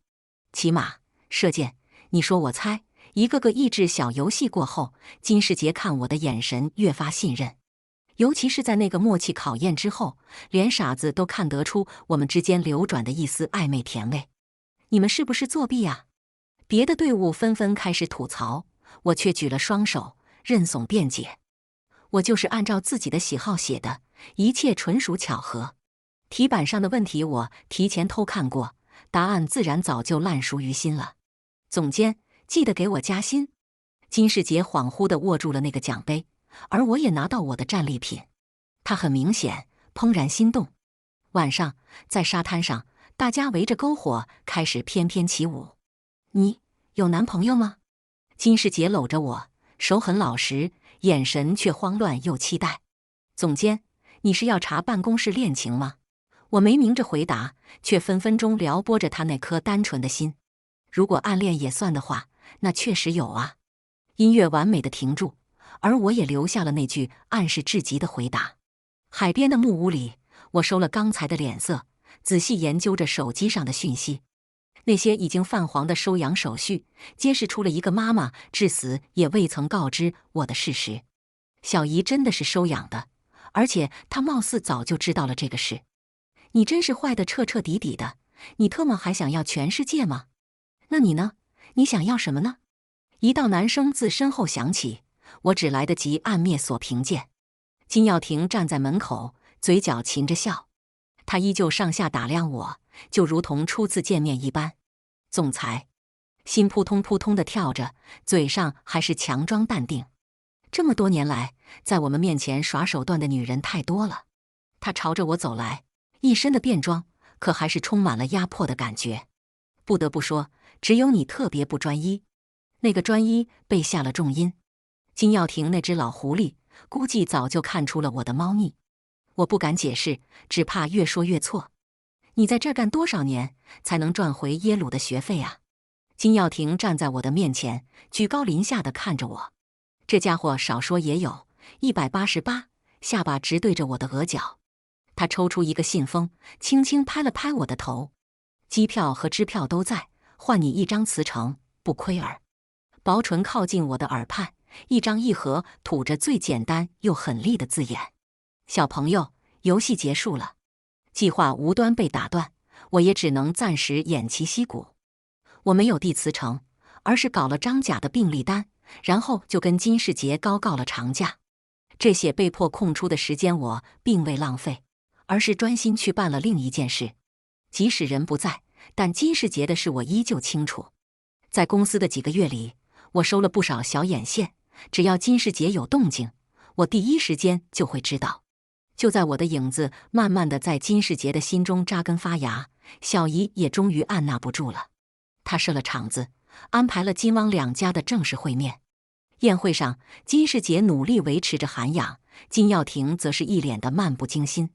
骑马、射箭，你说我猜，一个个益智小游戏过后，金世杰看我的眼神越发信任。尤其是在那个默契考验之后，连傻子都看得出我们之间流转的一丝暧昧甜味。你们是不是作弊啊？别的队伍纷纷开始吐槽，我却举了双手，认怂辩解。我就是按照自己的喜好写的，一切纯属巧合。题板上的问题我提前偷看过，答案自然早就烂熟于心了。总监，记得给我加薪。金世杰恍惚地握住了那个奖杯，而我也拿到我的战利品。他很明显怦然心动。晚上，在沙滩上，大家围着篝火开始翩翩起舞。你有男朋友吗？金世杰搂着我，手很老实，眼神却慌乱又期待。总监，你是要查办公室恋情吗？我没明着回答，却分分钟撩拨着他那颗单纯的心。如果暗恋也算的话，那确实有啊。音乐完美的停住，而我也留下了那句暗示至极的回答。海边的木屋里，我收了刚才的脸色，仔细研究着手机上的讯息。那些已经泛黄的收养手续，揭示出了一个妈妈至死也未曾告知我的事实。小姨真的是收养的，而且她貌似早就知道了这个事。你真是坏得彻彻底底的，你特么还想要全世界吗？那你呢？你想要什么呢？一道男声自身后响起，我只来得及按灭锁屏键。金耀庭站在门口，嘴角噙着笑，他依旧上下打量我，就如同初次见面一般。总裁，心扑通扑通地跳着，嘴上还是强装淡定。这么多年来，在我们面前耍手段的女人太多了。他朝着我走来，一身的便装，可还是充满了压迫的感觉。不得不说，只有你特别不专一。那个专一被下了重音。金耀庭那只老狐狸估计早就看出了我的猫腻。我不敢解释，只怕越说越错。你在这儿干多少年才能赚回耶鲁的学费啊？金耀庭站在我的面前，居高临下地看着我。这家伙少说也有188，下巴直对着我的额角。他抽出一个信封，轻轻拍了拍我的头。机票和支票都在，换你一张辞呈，不亏儿。薄唇靠近我的耳畔，一张一合吐着最简单又狠厉的字眼。小朋友，游戏结束了。计划无端被打断，我也只能暂时偃旗息鼓。我没有递辞呈，而是搞了张假的病历单，然后就跟金世杰高告了长假。这些被迫空出的时间，我并未浪费，而是专心去办了另一件事。即使人不在，但金世杰的事我依旧清楚。在公司的几个月里，我收了不少小眼线，只要金世杰有动静，我第一时间就会知道。就在我的影子慢慢的在金世杰的心中扎根发芽，小姨也终于按捺不住了。她设了场子，安排了金汪两家的正式会面。宴会上，金世杰努力维持着涵养，金耀庭则是一脸的漫不经心。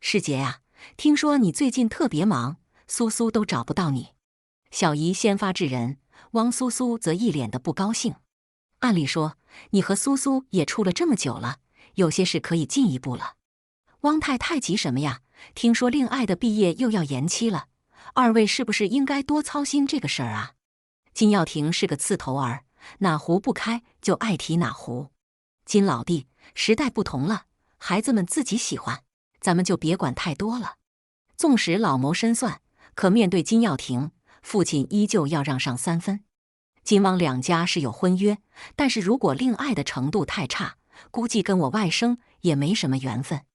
世杰呀，听说你最近特别忙，苏苏都找不到你。小姨先发制人，汪苏苏则一脸的不高兴。按理说，你和苏苏也处了这么久了，有些事可以进一步了。汪太太急什么呀？听说令爱的毕业又要延期了，二位是不是应该多操心这个事儿啊？金耀庭是个刺头儿，哪壶不开就爱提哪壶。金老弟，时代不同了，孩子们自己喜欢，咱们就别管太多了。纵使老谋深算，可面对金耀庭，父亲依旧要让上3分。金汪两家是有婚约，但是如果令爱的程度太差，估计跟我外甥也没什么缘分。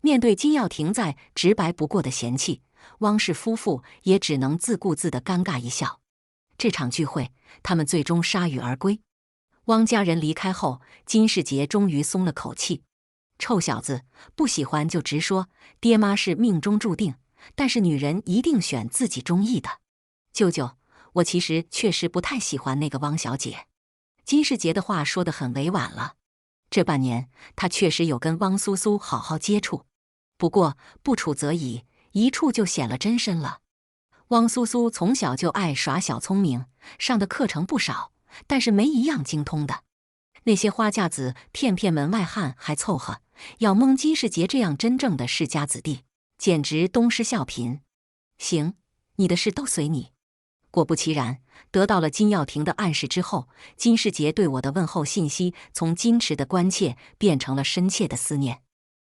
面对金耀庭再直白不过的嫌弃，汪氏夫妇也只能自顾自地尴尬一笑。这场聚会，他们最终铩羽而归。汪家人离开后，金世杰终于松了口气。臭小子，不喜欢就直说，爹妈是命中注定，但是女人一定选自己中意的。舅舅，我其实确实不太喜欢那个汪小姐。金世杰的话说得很委婉了。这半年，他确实有跟汪苏苏好好接触，不过不处则已，一处就显了真身了。汪苏苏从小就爱耍小聪明，上的课程不少，但是没一样精通的。那些花架子骗骗门外汉还凑合，要蒙金世杰这样真正的世家子弟，简直东施效颦。行，你的事都随你。果不其然，得到了金耀庭的暗示之后，金世杰对我的问候信息从矜持的关切变成了深切的思念，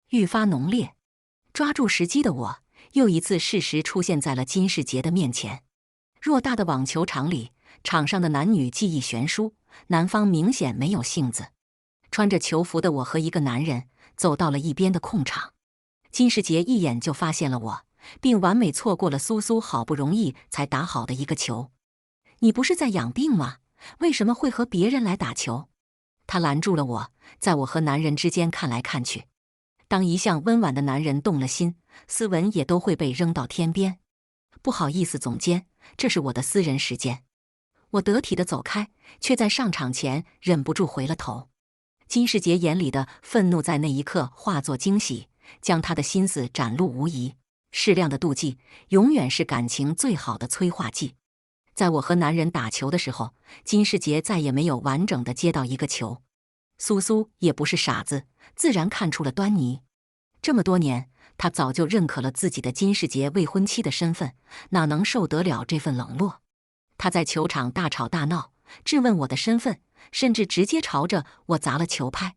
愈发浓烈。抓住时机的我，又一次适时出现在了金世杰的面前。偌大的网球场里，场上的男女技艺悬殊，男方明显没有性子。穿着球服的我和一个男人走到了一边的空场。金世杰一眼就发现了我，并完美错过了苏苏好不容易才打好的一个球。你不是在养病吗？为什么会和别人来打球？他拦住了我，在我和男人之间看来看去。当一向温婉的男人动了心，斯文也都会被扔到天边。不好意思，总监，这是我的私人时间。我得体的走开，却在上场前忍不住回了头。金世杰眼里的愤怒在那一刻化作惊喜，将他的心思展露无遗。适量的妒忌，永远是感情最好的催化剂。在我和男人打球的时候，金世杰再也没有完整的接到一个球。苏苏也不是傻子，自然看出了端倪。这么多年，他早就认可了自己的金世杰未婚妻的身份，哪能受得了这份冷落？他在球场大吵大闹，质问我的身份，甚至直接朝着我砸了球拍。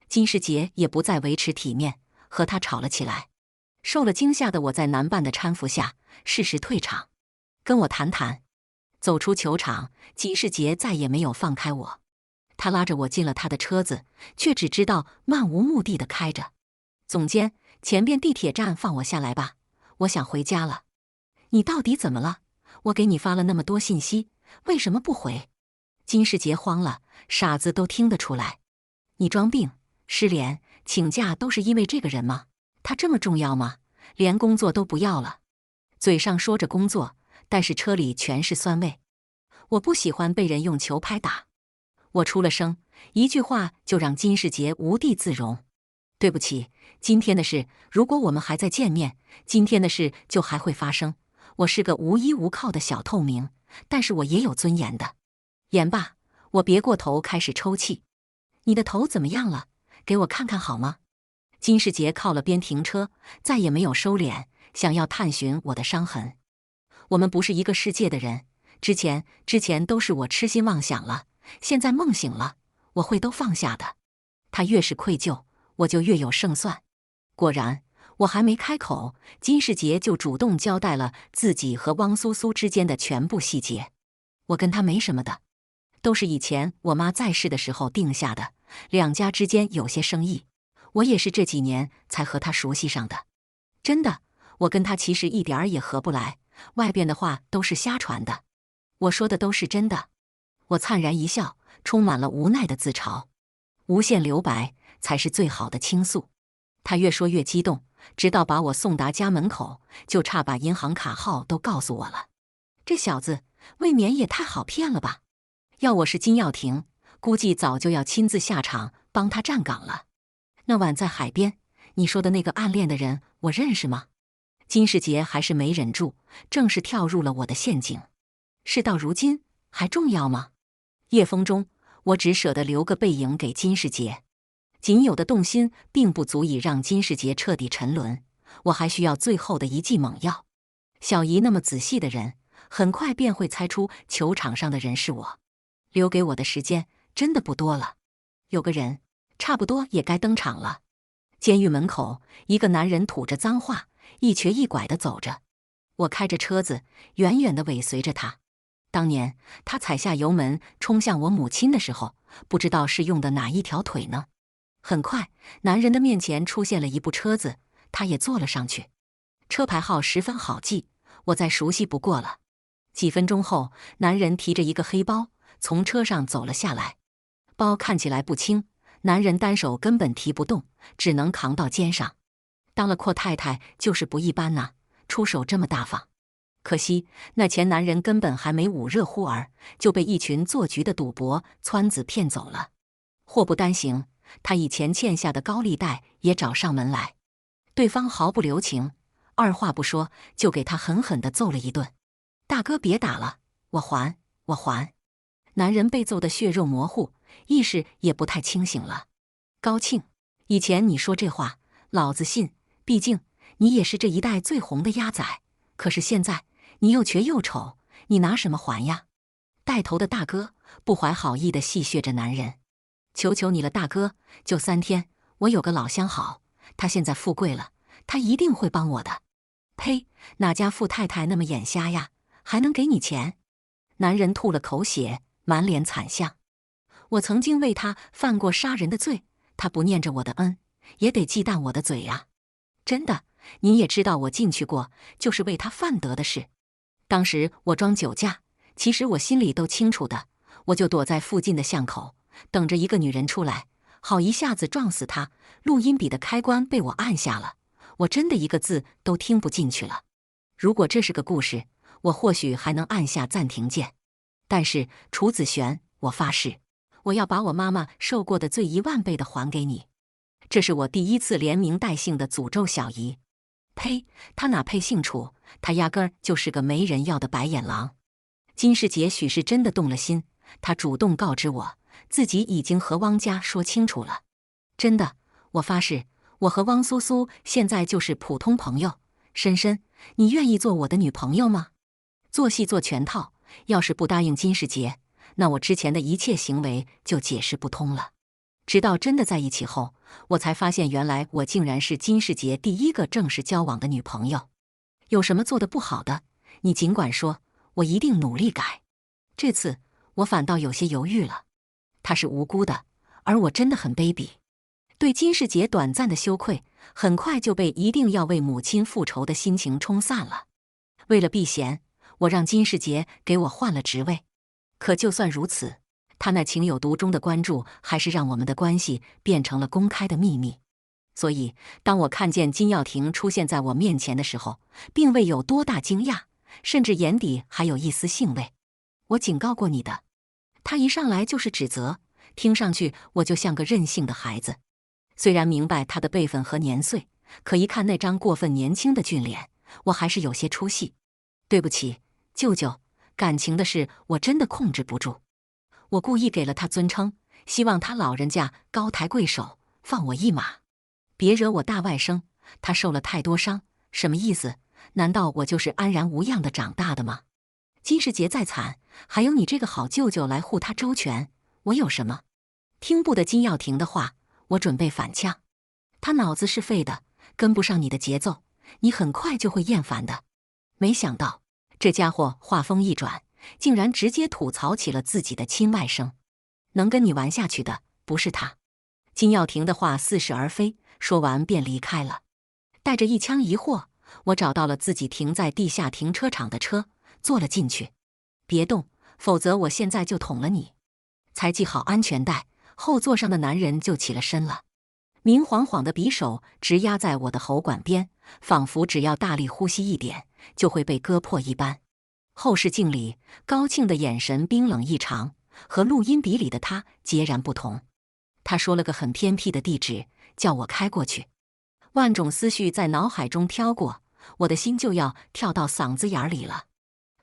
金世杰也不再维持体面，和他吵了起来。受了惊吓的我在男伴的搀扶下，适时退场。跟我谈谈。走出球场，金世杰再也没有放开我。他拉着我进了他的车子，却只知道漫无目的地开着。总监，前边地铁站放我下来吧，我想回家了。你到底怎么了？我给你发了那么多信息，为什么不回？金世杰慌了，傻子都听得出来。你装病、失联、请假都是因为这个人吗？他这么重要吗？连工作都不要了？嘴上说着工作，但是车里全是酸味。我不喜欢被人用球拍打。我出了声，一句话就让金世杰无地自容。对不起，今天的事，如果我们还在见面，今天的事就还会发生。我是个无依无靠的小透明，但是我也有尊严的。言罢，我别过头开始抽泣。你的头怎么样了？给我看看好吗？金世杰靠了边停车，再也没有收敛，想要探寻我的伤痕。我们不是一个世界的人，之前都是我痴心妄想了，现在梦醒了，我会都放下的。他越是愧疚，我就越有胜算。果然，我还没开口，金世杰就主动交代了自己和汪苏苏之间的全部细节。我跟他没什么的，都是以前我妈在世的时候定下的，两家之间有些生意，我也是这几年才和他熟悉上的。真的，我跟他其实一点儿也合不来，外边的话都是瞎传的。我说的都是真的。我灿然一笑，充满了无奈的自嘲。无限留白才是最好的倾诉。他越说越激动，直到把我送达家门口，就差把银行卡号都告诉我了。这小子未免也太好骗了吧！要我是金耀廷，估计早就要亲自下场帮他站岗了。那晚在海边，你说的那个暗恋的人，我认识吗？金世杰还是没忍住，正式跳入了我的陷阱。事到如今，还重要吗？夜风中，我只舍得留个背影给金世杰。仅有的动心并不足以让金世杰彻底沉沦，我还需要最后的一剂猛药。小姨那么仔细的人，很快便会猜出球场上的人是我。留给我的时间真的不多了。有个人，差不多也该登场了。监狱门口，一个男人吐着脏话，一瘸一拐地走着。我开着车子，远远地尾随着他。当年他踩下油门冲向我母亲的时候，不知道是用的哪一条腿呢。很快，男人的面前出现了一部车子，他也坐了上去。车牌号十分好记，我再熟悉不过了。几分钟后，男人提着一个黑包从车上走了下来。包看起来不轻，男人单手根本提不动，只能扛到肩上。当了阔太太就是不一般呐，出手这么大方。可惜那钱男人根本还没捂热乎儿，就被一群做局的赌博撺子骗走了。祸不单行，他以前欠下的高利贷也找上门来。对方毫不留情，二话不说就给他狠狠地揍了一顿。大哥别打了，我还。男人被揍得血肉模糊，意识也不太清醒了。高兴，以前你说这话，老子信，毕竟你也是这一代最红的鸭仔。可是现在你又瘸又丑，你拿什么还呀？带头的大哥不怀好意地戏谑着男人。求求你了，大哥，就3天，我有个老相好，他现在富贵了，他一定会帮我的。呸，哪家富太太那么眼瞎呀，还能给你钱？男人吐了口血，满脸惨相。我曾经为他犯过杀人的罪，他不念着我的恩，也得忌惮我的嘴呀。真的，你也知道我进去过，就是为他犯得的事。当时我装酒驾，其实我心里都清楚的，我就躲在附近的巷口，等着一个女人出来，好一下子撞死她。录音笔的开关被我按下了，我真的一个字都听不进去了。如果这是个故事，我或许还能按下暂停键。但是楚子璇，我发誓，我要把我妈妈受过的罪10000倍的还给你。这是我第一次连名带姓的诅咒小姨。呸！她哪配姓楚？她压根儿就是个没人要的白眼狼。金世杰许是真的动了心，他主动告知我，自己已经和汪家说清楚了。真的，我发誓，我和汪苏苏现在就是普通朋友。深深，你愿意做我的女朋友吗？做戏做全套，要是不答应金世杰，那我之前的一切行为就解释不通了。直到真的在一起后，我才发现原来我竟然是金世杰第一个正式交往的女朋友。有什么做得不好的，你尽管说，我一定努力改。这次我反倒有些犹豫了，他是无辜的，而我真的很卑鄙。对金世杰短暂的羞愧，很快就被一定要为母亲复仇的心情冲散了。为了避嫌，我让金世杰给我换了职位。可就算如此，他那情有独钟的关注还是让我们的关系变成了公开的秘密。所以当我看见金耀廷出现在我面前的时候，并未有多大惊讶，甚至眼底还有一丝兴味。我警告过你的。他一上来就是指责，听上去我就像个任性的孩子。虽然明白他的辈分和年岁，可一看那张过分年轻的俊脸，我还是有些出戏。对不起，舅舅，感情的事我真的控制不住。我故意给了他尊称，希望他老人家高抬贵手，放我一马，别惹我大外甥。他受了太多伤，什么意思？难道我就是安然无恙的长大的吗？金世杰再惨，还有你这个好舅舅来护他周全，我有什么？听不得金耀廷的话，我准备反呛。他脑子是废的，跟不上你的节奏，你很快就会厌烦的。没想到这家伙话锋一转，竟然直接吐槽起了自己的亲外甥。能跟你玩下去的不是他。金耀廷的话似是而非，说完便离开了。带着一腔疑惑，我找到了自己停在地下停车场的车，坐了进去。别动，否则我现在就捅了你。才系好安全带，后座上的男人就起了身了。明晃晃的匕首直压在我的喉管边，仿佛只要大力呼吸一点，就会被割破一般。后视镜里，高庆的眼神冰冷异常，和录音笔里的他截然不同。他说了个很偏僻的地址，叫我开过去。万种思绪在脑海中飘过，我的心就要跳到嗓子眼里了。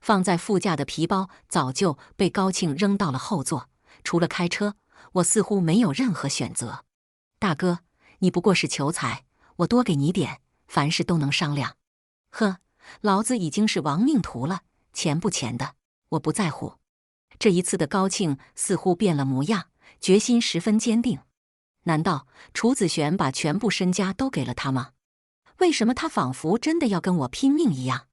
放在副驾的皮包早就被高庆扔到了后座，除了开车，我似乎没有任何选择。大哥，你不过是求财，我多给你点，凡事都能商量。呵，老子已经是亡命徒了，钱不钱的，我不在乎。这一次的高庆似乎变了模样，决心十分坚定。难道楚子璇把全部身家都给了他吗？为什么他仿佛真的要跟我拼命一样？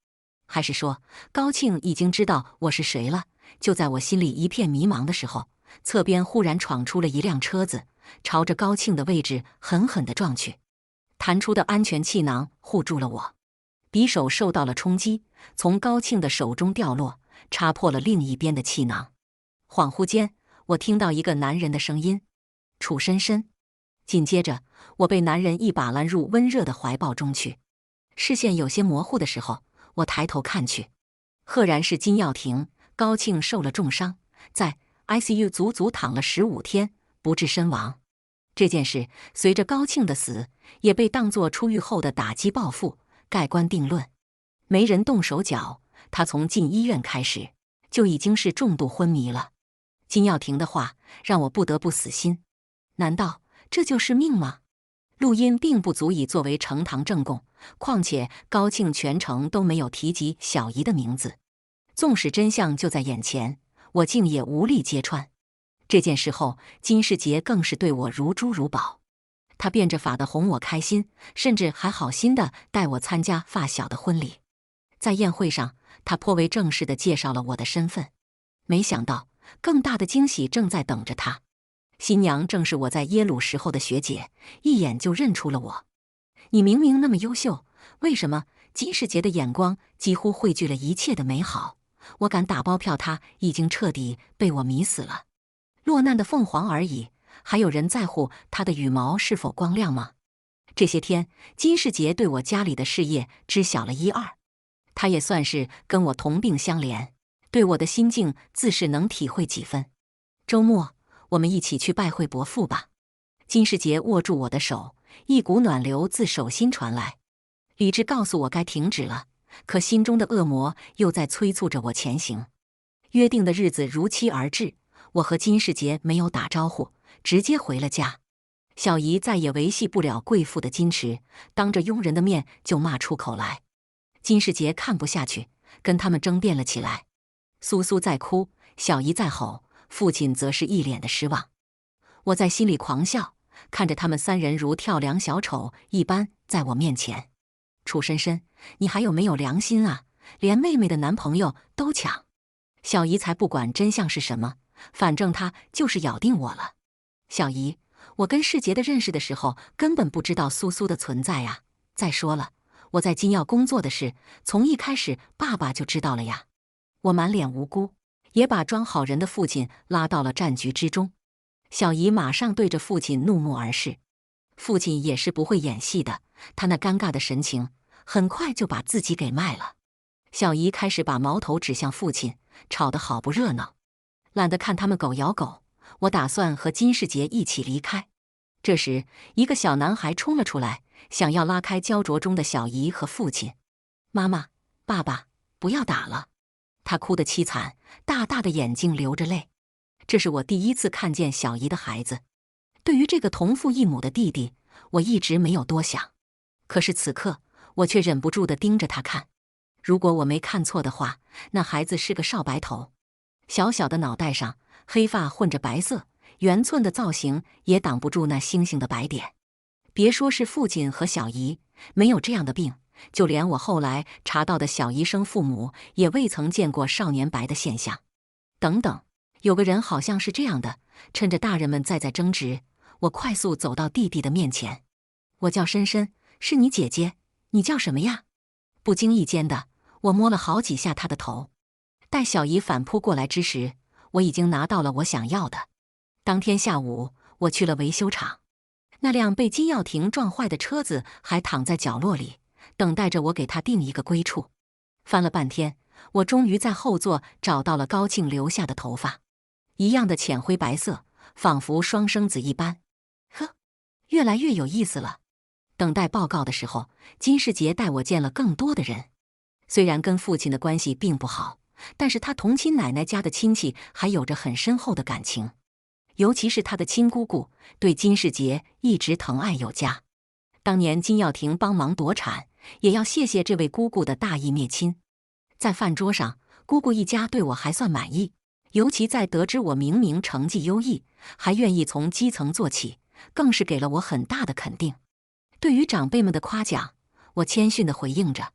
还是说高庆已经知道我是谁了？就在我心里一片迷茫的时候，侧边忽然闯出了一辆车子，朝着高庆的位置狠狠地撞去。弹出的安全气囊护住了我，匕首受到了冲击，从高庆的手中掉落，插破了另一边的气囊。恍惚间，我听到一个男人的声音：“楚深深。”紧接着，我被男人一把揽入温热的怀抱中去。视线有些模糊的时候，我抬头看去，赫然是金耀廷。高庆受了重伤，在 ICU 足足躺了15天，不治身亡。这件事随着高庆的死，也被当作出狱后的打击报复，盖棺定论。没人动手脚，他从进医院开始就已经是重度昏迷了。金耀廷的话让我不得不死心。难道这就是命吗？录音并不足以作为呈堂证供，况且高庆全程都没有提及小姨的名字。纵使真相就在眼前，我竟也无力揭穿。这件事后，金世杰更是对我如珠如宝，他变着法的哄我开心，甚至还好心的带我参加发小的婚礼。在宴会上，他颇为正式的介绍了我的身份。没想到，更大的惊喜正在等着他。新娘正是我在耶鲁时候的学姐，一眼就认出了我。你明明那么优秀，为什么？金世杰的眼光几乎汇聚了一切的美好，我敢打包票，他已经彻底被我迷死了。落难的凤凰而已，还有人在乎它的羽毛是否光亮吗？这些天，金世杰对我家里的事业知晓了一二，他也算是跟我同病相怜，对我的心境自是能体会几分。周末，我们一起去拜会伯父吧。金世杰握住我的手，一股暖流自手心传来。理智告诉我该停止了，可心中的恶魔又在催促着我前行。约定的日子如期而至，我和金世杰没有打招呼，直接回了家。小姨再也维系不了贵妇的矜持，当着佣人的面就骂出口来。金世杰看不下去，跟他们争辩了起来。苏苏在哭，小姨在吼，父亲则是一脸的失望。我在心里狂笑，看着他们三人如跳梁小丑一般在我面前。楚深深，你还有没有良心啊？连妹妹的男朋友都抢。小姨才不管真相是什么，反正她就是咬定我了。小姨，我跟世杰的认识的时候，根本不知道苏苏的存在呀。再说了，我在金耀工作的事，从一开始爸爸就知道了呀。我满脸无辜，也把装好人的父亲拉到了战局之中。小姨马上对着父亲怒目而视。父亲也是不会演戏的，他那尴尬的神情，很快就把自己给卖了。小姨开始把矛头指向父亲，吵得好不热闹。懒得看他们狗咬狗，我打算和金世杰一起离开。这时，一个小男孩冲了出来，想要拉开焦灼中的小姨和父亲。妈妈，爸爸，不要打了。他哭得凄惨，大大的眼睛流着泪。这是我第一次看见小姨的孩子。对于这个同父异母的弟弟，我一直没有多想。可是此刻，我却忍不住地盯着他看。如果我没看错的话，那孩子是个少白头，小小的脑袋上黑发混着白色，圆寸的造型也挡不住那星星的白点。别说是父亲和小姨，没有这样的病，就连我后来查到的小姨生父母也未曾见过少年白的现象。等等，有个人好像是这样的。趁着大人们在争执，我快速走到弟弟的面前。我叫深深，是你姐姐，你叫什么呀？不经意间的，我摸了好几下他的头。待小姨反扑过来之时，我已经拿到了我想要的。当天下午，我去了维修厂，那辆被金耀廷撞坏的车子还躺在角落里，等待着我给他定一个归处。翻了半天，我终于在后座找到了高庆留下的头发，一样的浅灰白色，仿佛双生子一般。呵，越来越有意思了。等待报告的时候，金世杰带我见了更多的人。虽然跟父亲的关系并不好，但是他同亲奶奶家的亲戚还有着很深厚的感情，尤其是他的亲姑姑，对金世杰一直疼爱有加。当年金耀廷帮忙夺产，也要谢谢这位姑姑的大义灭亲。在饭桌上，姑姑一家对我还算满意，尤其在得知我明明成绩优异，还愿意从基层做起，更是给了我很大的肯定。对于长辈们的夸奖，我谦逊地回应着：“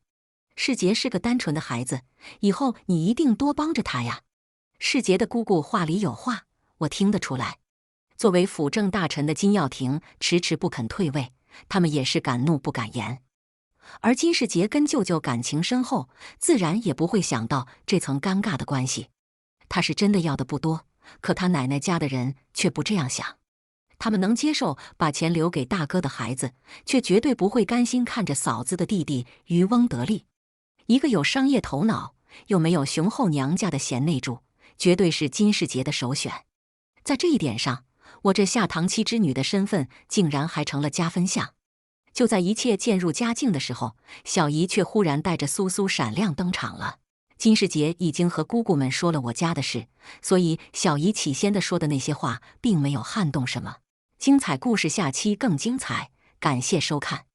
世杰是个单纯的孩子，以后你一定多帮着他呀。”世杰的姑姑话里有话，我听得出来。作为辅政大臣的金耀廷迟迟不肯退位，他们也是敢怒不敢言。而金世杰跟舅舅感情深厚，自然也不会想到这层尴尬的关系。他是真的要的不多，可他奶奶家的人却不这样想。他们能接受把钱留给大哥的孩子，却绝对不会甘心看着嫂子的弟弟渔翁得利。一个有商业头脑又没有雄厚娘家的贤内助，绝对是金世杰的首选。在这一点上，我这下堂妻之女的身份竟然还成了加分项。就在一切渐入佳境的时候，小姨却忽然带着苏苏闪亮登场了。金世杰已经和姑姑们说了我家的事，所以小姨起先的说的那些话并没有撼动什么。精彩故事下期更精彩，感谢收看。